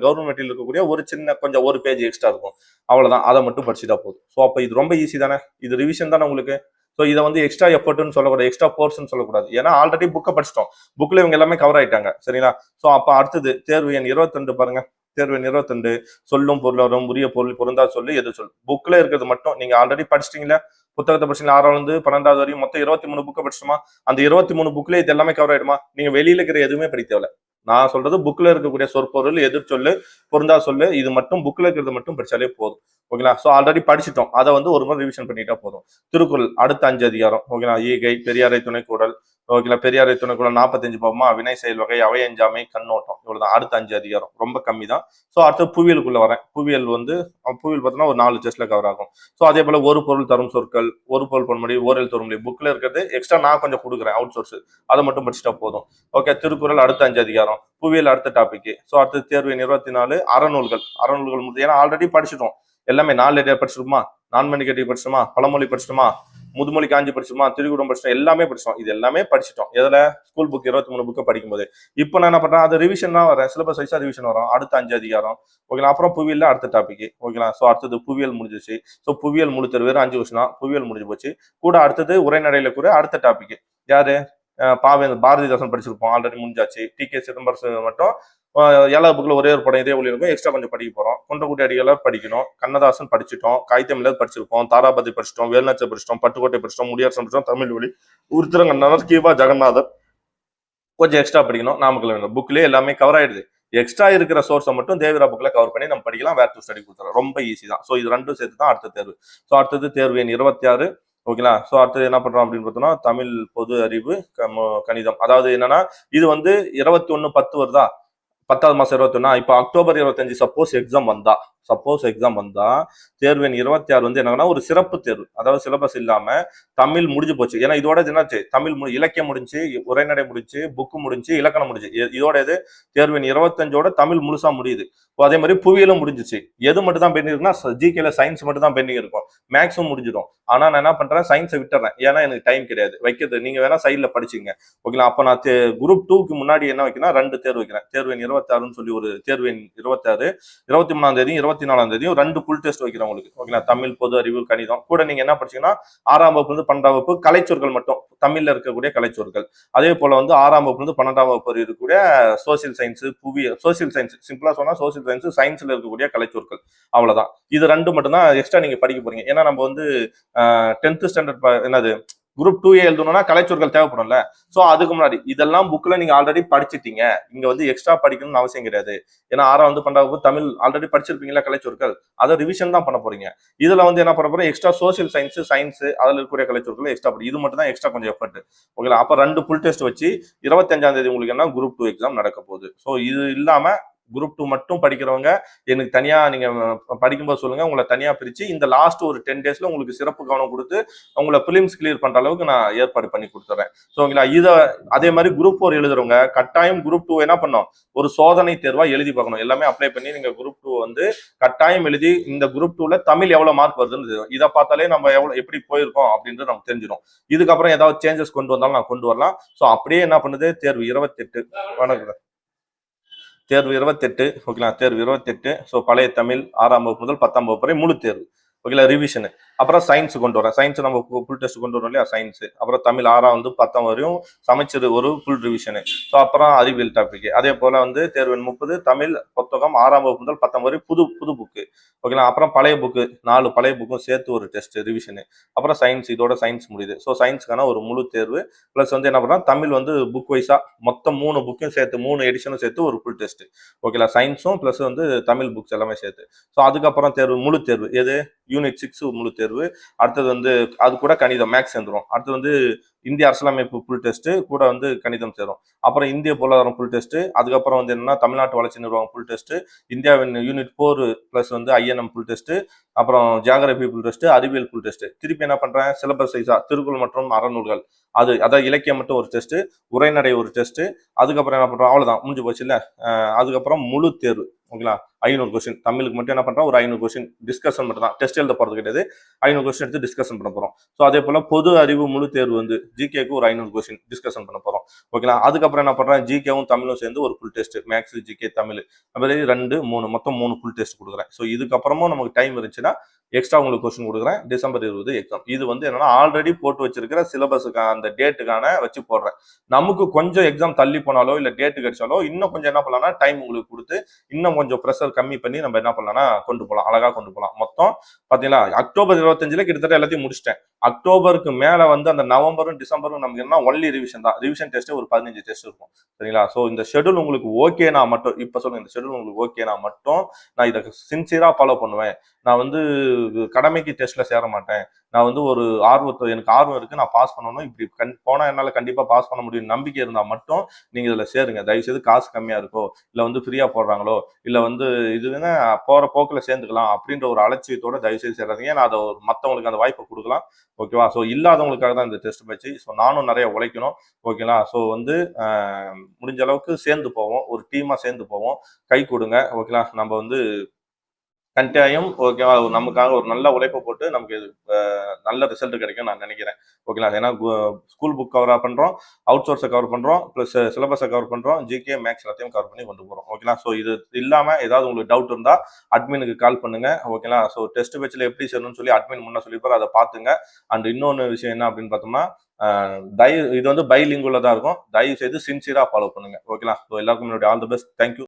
கவர்மெண்ட்ல இருக்கக்கூடிய ஒரு சின்ன கொஞ்சம் ஒரு பேஜ் எக்ஸ்ட்ரா இருக்கும், அவ்வளவுதான். அதை மட்டும் படிச்சுட்டா போதும். ஸோ அப்ப இது ரொம்ப ஈஸி தானே, இது ரிவிஷன் தானே உங்களுக்கு. ஸோ இதை வந்து எக்ஸ்ட்ரா எஃபர்ட்னு சொல்லக்கூடாது, எக்ஸ்ட்ரா போர்ஷன் சொல்லக்கூடாது. ஏன்னா ஆல்ரெடி புக்கை படிச்சிட்டோம், புக்ல இவங்க எல்லாமே கவர் ஆயிட்டாங்க. சரிங்களா. ஸோ அப்ப அடுத்தது தேர்வு எண் 22 பாருங்க. தேர்வு எண் 22 சொல்லும் பொருளும் உரிய பொருள் பொருந்தா சொல்லு எது சொல். புக்ல இருக்கிறது மட்டும் நீங்க ஆல்ரெடி படிச்சிட்டீங்களா, புத்தகத்தை படிச்சீங்களா, 6வது 12வது வரையும் மொத்தம் 23 புக்கை படிச்சிட்டோமா, அந்த 23 புக்ல இது எல்லாமே கவர் ஆயிடுமா. நீங்க வெளியில இருக்கிற எதுவுமே படிக்க தேவை. நான் சொல்றது புக்ல இருக்கக்கூடிய சொற்பொருள், எதிர்ச்சொல்லு, பொருந்தா சொல்லு, இது மட்டும் புக்ல இருக்கிறது மட்டும் படிச்சாலே போதும். ஓகேங்களா. ஸோ ஆல்ரெடி படிச்சிட்டோம், அதை வந்து ஒரு முறை ரிவிஷன் பண்ணிட்டா போதும். திருக்குறள் அடுத்த 5 அதிகாரம், ஓகேங்களா, ஈகை, பெரியாரை துணைக்கூடல், ஓகேங்களா. பெரியாரை துணைக்குள்ள 45 பாவமா, வினை செயல் வகை, அவை அஞ்சாமை, கண்ணோட்டம், இவ்வளவுதான். அடுத்த 5 அதிகாரம் ரொம்ப கம்மி தான். ஸோ அடுத்து புவியியலுக்குள்ள வரேன். புவியியல் வந்து புவியியல் பார்த்தீங்கன்னா ஒரு 4 டெஸ்ட்ல கவர் ஆகும். ஸோ அதே போல ஒரு பொருள் தரும் சொற்கள், ஒரு பொருள் பொன்மொழி, ஓரல் தரும் மொழி புக்ல இருக்கிறது எக்ஸ்ட்ரா நான் கொஞ்சம் கொடுக்குறேன் அவுட் சோர்ஸ். அதை மட்டும் படிச்சுட்டா போதும். ஓகே. திருக்குறள் அடுத்த 5 அதிகாரம். புவியியல் அடுத்த டாபிக். ஸோ அடுத்து தேர்வு எண் 24 அறநூல்கள். அறநூல்கள் ஏன்னா ஆல்ரெடி படிச்சிட்டோம் எல்லாமே. 4 படிச்சிருக்குமா, நான்மணி கட்டி படிச்சிட்டோமா, பழமொழி படிச்சிட்டோமா, முதுமொழி காஞ்சி படிச்சோமா, திருக்குறள் படிச்சோம், எல்லாமே படிச்சோம். இது எல்லாமே படிச்சிட்டோம். எதுல? ஸ்கூல் புக் 23 புக்கை படிக்கும் போது. இப்போ நான் என்ன பண்றேன், அது ரிவிஷன் தான் வரேன், சிலபஸ் வைஸா ரிவிஷன் வரும். அடுத்த 5 அதிகாரம். ஓகேங்களா. அப்புறம் புவியியல் அடுத்த டாபிக். ஓகேங்களா. ஸோ அடுத்தது புவியியல் முடிஞ்சிச்சு. ஸோ புவியியல் முழு தேர்வு வெறும் 5 வருஷம் தான். புவியியல் முடிஞ்சு போச்சு. கூட அடுத்தது உரைநடையில கூட அடுத்த டாபிக் யாரு? பாரதிதாசன் படிச்சிருப்போம், ஆல்ரெடி முடிஞ்சாச்சு. டி.கே. சிதம்பரம் மட்டும் 7வது புக்ல ஒரே ஒரு படம் இதே ஒளி இருக்கும், எக்ஸ்ட்ரா கொஞ்சம் படிக்க போறோம். குன்றக்குடி அடிகளை படிக்கணும். கண்ணதாசன் படிச்சிட்டோம், காய்த்தமிழர் படிச்சிருப்போம், தாராபதி படிச்சிட்டோம், வேலுநாச்சியார் படிச்சிட்டோம், பட்டுக்கோட்டை படிச்சிட்டோம், முடியாரசன் படிச்சிட்டோம், தமிழ் வழி, உருத்திரங்கண்ணார், கீவா ஜெகநாதர் கொஞ்சம் எக்ஸ்ட்ரா படிக்கணும். நாமக்கல் வேணும் புக்லயே எல்லாமே கவர் ஆயிடுது. எக்ஸ்ட்ரா இருக்கிற சோர்ஸை மட்டும் தேவிரா புக்ல கவர் பண்ணி நம்ம படிக்கலாம். வேர் டு ஸ்டடி கொடுத்துறோம். ரொம்ப ஈஸி தான். ஸோ இது ரெண்டும் சேர்த்து தான் அடுத்த தேர்வு. ஸோ அடுத்தது தேர்வு எண் 26. ஓகேங்களா. ஸோ அடுத்தது என்ன பண்றோம் அப்படின்னு பார்த்தோம்னா தமிழ் பொது அறிவு கணிதம். அதாவது என்னன்னா இது வந்து 21/10 வருதா, 10வது மாசம் 21. இப்போ அக்டோபர் 25 சப்போஸ் எக்ஸாம் வந்தா தேர்வு எண் 26 வந்து என்னன்னா ஒரு சிறப்பு தேர்வு. அதாவது சிலபஸ் இல்லாம தமிழ் முடிஞ்சு போச்சு. ஏன்னா இதோட என்னாச்சு, தமிழ் இலக்கியம் முடிஞ்சு, உரைநடை முடிஞ்சு, புக்கு முடிஞ்சு, இலக்கணம் முடிஞ்சு. இதோட இது தேர்வு எண் 25ஓட தமிழ் முழுசா முடியுது. அதே மாதிரி புவியியலும் முடிஞ்சிச்சு. எது மட்டும் தான் பெண்டிங் இருக்குன்னா ஜிகேல சயின்ஸ் மட்டும் தான் பெண்டிங் இருக்கும். மேக்ஸும் முடிஞ்சிடும். ஆனா நான் என்ன பண்றேன், சயின்ஸை விட்டுறேன். ஏன்னா எனக்கு டைம் கிடையாது வைக்கிறது. நீங்க வேணா சைட்ல படிச்சுங்க. ஓகேங்களா. அப்ப நான் குரூப் 2க்கு முன்னாடி என்ன வைக்கிறேன், 2 தேர்வு வைக்கிறேன். தேர்வு எண் 26ன்னு சொல்லி ஒரு தேர்வு எண் 26, 23ஆம் தேதியும் 24ஆம் தேதியும் 2 ஃபுல் டெஸ்ட் வைக்கிறேன் உங்களுக்கு. ஓகேங்களா. தமிழ் பொது அறிவு கணிதம் கூட நீங்க என்ன படிச்சீங்கன்னா 6ஆம் வகுப்பு இருந்து 12ஆம் வகுப்பு கலைச்சொற்கள் மட்டும், தமிழ்ல இருக்கக்கூடிய கலைச்சொற்கள். அதே போல வந்து 6ஆம் வகுப்பு இருந்து 12ஆம் வகுப்பு இருக்கக்கூடிய சோசியல் சயின்ஸ், சோசியல் சயின்ஸ், சிம்பிளா சொன்னா சோசியல் சயின்ஸ், சயின்ஸ்ல இருக்கக்கூடிய கலைச்சொற்கள். அவ்வளவுதான். இது 2 மட்டும் தான் எக்ஸ்ட்ரா நீங்க படிக்க போறீங்க. ஏன்னா நம்ம வந்து 10th ஸ்டாண்டர்ட் என்னது குரூப் 2A எழுதணும்னா கலைச்சொற்கள் தேவைப்படும்ல. சோ அதுக்கு முன்னாடி இதெல்லாம் புக்ல நீங்க ஆல்ரெடி படிச்சிட்டீங்க. இங்க வந்து எக்ஸ்ட்ரா படிக்கணும்னு அவசியம் கிடையாது. ஏன்னா 6ஆம் வந்து 12ஆம் தமிழ் ஆல்ரெடி படிச்சிருப்பீங்களா கலைச்சொற்கள், அதை ரிவிஷன் தான் பண்ண போறீங்க. இதுல வந்து என்ன பண்ண போறோம், எக்ஸ்ட்ரா சோசியல் சயின்ஸ், சயின்ஸ் அதுல இருக்கக்கூடிய கலைச்சொற்கள் எக்ஸ்ட்ரா படி. இது மட்டும் தான் எக்ஸ்ட்ரா கொஞ்சம் எஃபர்ட். ஓகேங்களா. அப்ப 2 ஃபுல் டெஸ்ட் வச்சு 25ஆம் தேதி உங்களுக்கு என்ன குரூப் 2 எக்ஸாம் நடக்க போகுது. சோ இது இல்லாம குரூப் 2 மட்டும் படிக்கிறவங்க எனக்கு தனியா நீங்க படிக்கும்போது சொல்லுங்க, உங்களை தனியா பிரிச்சு இந்த லாஸ்ட் ஒரு 10 டேஸ்ல உங்களுக்கு சிறப்பு கவனம் கொடுத்து உங்களை பிலிம்ஸ் கிளியர் பண்ற அளவுக்கு நான் ஏற்பாடு பண்ணி கொடுத்துறேன். ஸோ இதை அதே மாதிரி குரூப் 4 எழுதுறவங்க கட்டாயம் குரூப் 2 என்ன பண்ணோம், ஒரு சோதனை தேர்வா எழுதி பார்க்கணும். எல்லாமே அப்ளை பண்ணி நீங்க குரூப் 2 வந்து கட்டாயம் எழுதி இந்த குரூப் 2ல தமிழ் எவ்வளவு மார்க் வருதுன்னு இதை பார்த்தாலே நம்ம எப்படி போயிருக்கோம் அப்படின்றது நமக்கு தெரிஞ்சிடும். இதுக்கப்புறம் ஏதாவது சேஞ்சஸ் கொண்டு வந்தாலும் நான் கொண்டு வரலாம். ஸோ அப்படியே என்ன பண்ணுது, தேர்வு 28 வணக்கம் தேர்வு 28. ஓகேங்களா. தேர்வு 28. ஸோ பழைய தமிழ் 6ஆம் வகுப்பு முதல் 10ஆம் வகுப்பு வரை முழு தேர்வு. ஓகேங்களா. ரிவிஷன். அப்புறம் சயின்ஸ் கொண்டு வரேன். சயின்ஸ் நம்ம ஃபுல் டெஸ்ட் கொண்டு வரோம் இல்லையா, சயின்ஸ். அப்புறம் தமிழ் 6ஆம் வந்து 10ஆம் வரையும் சமைச்சது ஒரு ஃபுல் ரிவிஷனு. ஸோ அப்புறம் அறிவியல் டாபிக். அதே போல வந்து தேர்வு 30 தமிழ் புத்தகம் 6ஆம் வகுப்பு முதல் 10ஆம் வரை புது புக்கு. ஓகேங்களா. அப்புறம் பழைய புக்கு 4 பழைய புக்கும் சேர்த்து ஒரு டெஸ்ட் ரிவிஷனு. அப்புறம் சயின்ஸ், இதோட சயின்ஸ் முடியுது. ஸோ சயின்ஸ்க்கான ஒரு முழு தேர்வு பிளஸ் வந்து என்ன பண்ணுறோம், தமிழ் வந்து புக் வைஸா மொத்தம் 3 புக்கையும் சேர்த்து 3 எடிஷனும் சேர்த்து ஒரு ஃபுல் டெஸ்ட். ஓகேங்களா. சயின்ஸும் பிளஸ் வந்து தமிழ் புக்ஸ் எல்லாமே சேர்த்து. ஸோ அதுக்கப்புறம் தேர்வு முழு தேர்வு எது, யூனிட் 6 முழு தேர்வு. அடுத்தது வந்து அது கூட கணிதம் மேக்ஸ் சேர்ந்துரும். அடுத்தது வந்து இந்திய அரசியலமைப்பு ஃபுல் டெஸ்ட் கூட வந்து கணிதம் சேரும். அப்புறம் இந்திய பொருளாதாரம் ஃபுல் டெஸ்ட். அதுக்கப்புறம் வந்து என்னன்னா தமிழ்நாட்டு வளர்ச்சி நிர்வாகம் ஃபுல் டெஸ்ட், இந்தியாவின் யூனிட் 4 பிளஸ் வந்து INM ஃபுல் டெஸ்ட், அப்புறம் ஜியாகிரபி ஃபுல் டெஸ்ட், அறிவியல் ஃபுல் டெஸ்ட். திருப்பி என்ன பண்றேன், சிலபஸ் வைஸா திருக்குறள் மற்றும் அறநூல்கள் அதாவது இலக்கியம் மட்டும் ஒரு டெஸ்ட், உரைநடை ஒரு டெஸ்ட். அதுக்கப்புறம் என்ன பண்றோம், அவ்வளவுதான் முடிஞ்சு போச்சு இல்ல. அதுக்கப்புறம் முழு தேர்வு. ஓகேங்களா. 500 கொஸ்டின் தமிழுக்கு மட்டும் என்ன பண்றோம், ஒரு 500 கொஸ்டின் டிஸ்கஷன் மட்டும் தான், டெஸ்ட் எழுத போறது கிடையாது. 500 கொஸ்டின் எடுத்து டிஸ்கஷன் பண்ண போறோம். ஸோ அதே போல பொது அறிவு முழு தேர்வு வந்து ஜிகேக்கு ஒரு 500 கொஸ்டின் டிஸ்கஷன் பண்ண போறோம். ஓகேங்களா. அதுக்கப்புறம் என்ன பண்றேன், ஜிகேவும் தமிழும் சேர்ந்து ஒரு full test, maths GK Tamil அப்படி 2 3 மொத்தம் 3 ஃபுல் டெஸ்ட் கொடுக்குறேன். ஸோ இதுக்கப்புறமும் நமக்கு டைம் இருந்துச்சுன்னா எக்ஸ்ட்ரா உங்களுக்கு கொஸ்டின் கொடுக்குறேன். December 20 exam. இது வந்து என்னன்னா ஆல்ரெடி போட்டு வச்சிருக்கிற சிலபஸுக்கு அந்த டேட்டுக்கான வச்சு போடுறேன். நமக்கு கொஞ்சம் எக்ஸாம் தள்ளி போனாலோ இல்ல டேட்டு கிடைச்சாலோ இன்னும் கொஞ்சம் என்ன பண்ணலாம்னா டைம் உங்களுக்கு கொடுத்து இன்னும் கொஞ்சம் ப்ரெஷர் கம்மி பண்ணி நம்ம என்ன பண்ணலாம்னா கொண்டு போகலாம், அழகா கொண்டு போகலாம். மொத்தம் பாத்தீங்களா அக்டோபர் 25 கிட்டத்தட்ட எல்லாத்தையும் முடிச்சிட்டேன். அக்டோபருக்கு மேல வந்து அந்த நவம்பரும் டிசம்பரும் நமக்கு என்ன ஒன்லி ரிவிஷன் தான். ரிவிஷன் டெஸ்ட் ஒரு 15 டெஸ்ட் இருக்கும். சரிங்களா. ஸோ இந்த ஷெடியூல் உங்களுக்கு ஓகேனா மட்டும், இப்ப சொல்லுங்க, இந்த ஷெடியூல் உங்களுக்கு ஓகேனா மட்டும் நான் இதை சின்சியரா ஃபாலோ பண்ணுவேன். நான் வந்து கடமைக்கு டெஸ்ட்ல சேர மாட்டேன், நான் வந்து ஒரு எனக்கு ஆர்வம் இருக்கு, நான் பாஸ் பண்ணணும், இப்படி போனா என்னால கண்டிப்பா பாஸ் பண்ண முடியும் நம்பிக்கை இருந்தா மட்டும் நீங்க இதுல சேருங்க. தயவுசெய்து காசு கம்மியா இருக்கோ, இல்ல வந்து ஃப்ரீயா போடுறாங்களோ, இல்ல வந்து இதுன்னா போற போக்குல சேர்ந்துக்கலாம் அப்படின்ற ஒரு அலட்சியத்தோட தயவுசெய்து சேராதீங்க. ஏன்னா அதை மத்தவங்களுக்கு அந்த வாய்ப்பை கொடுக்கலாம். ஓகேவா? ஸோ இல்லாதவங்களுக்காக தான் இந்த டெஸ்ட் பேட்ச். ஸோ நானும் நிறைய உழைக்கணும். ஓகேங்களா? ஸோ வந்து முடிஞ்ச அளவுக்கு சேர்ந்து போவோம், ஒரு டீமா சேர்ந்து போவோம், கை கொடுங்க. ஓகேங்களா? நம்ம வந்து கட்டாயம் ஓகேவா, நமக்காக ஒரு நல்ல உழைப்பை போட்டு நமக்கு நல்ல ரிசல்ட் கிடைக்கும் நான் நினைக்கிறேன். ஓகேங்களா? ஏன்னா ஸ்கூல் புக் கவர் பண்றோம், அவுட் சோர்ஸை கவர் பண்றோம், பிளஸ் சிலபஸை கவர் பண்றோம், ஜிகே மேக்ஸ் எல்லாத்தையும் கவர் பண்ணி கொண்டு போறோம். ஓகேங்களா? ஸோ இது இல்லாம ஏதாவது உங்களுக்கு டவுட் இருந்தா அட்மினுக்கு கால் பண்ணுங்க. ஓகேங்களா? ஸோ டெஸ்ட் பேட்ச்ல எப்படி சேரணும்னு சொல்லி அட்மின் முன்ன சொல்லிப்பாரு, அதை பார்த்துங்க. அண்ட் இன்னொன்று விஷயம் என்ன அப்படின்னு பார்த்தோம்னா, இது வந்து பைலிங்குல தான் இருக்கும். தயவு செய்து சின்சியரா ஃபாலோ பண்ணுங்க. ஓகேங்களா? ஸோ எல்லாருக்கும் என்னுடைய ஆல் தி பெஸ்ட். தேங்க்யூ.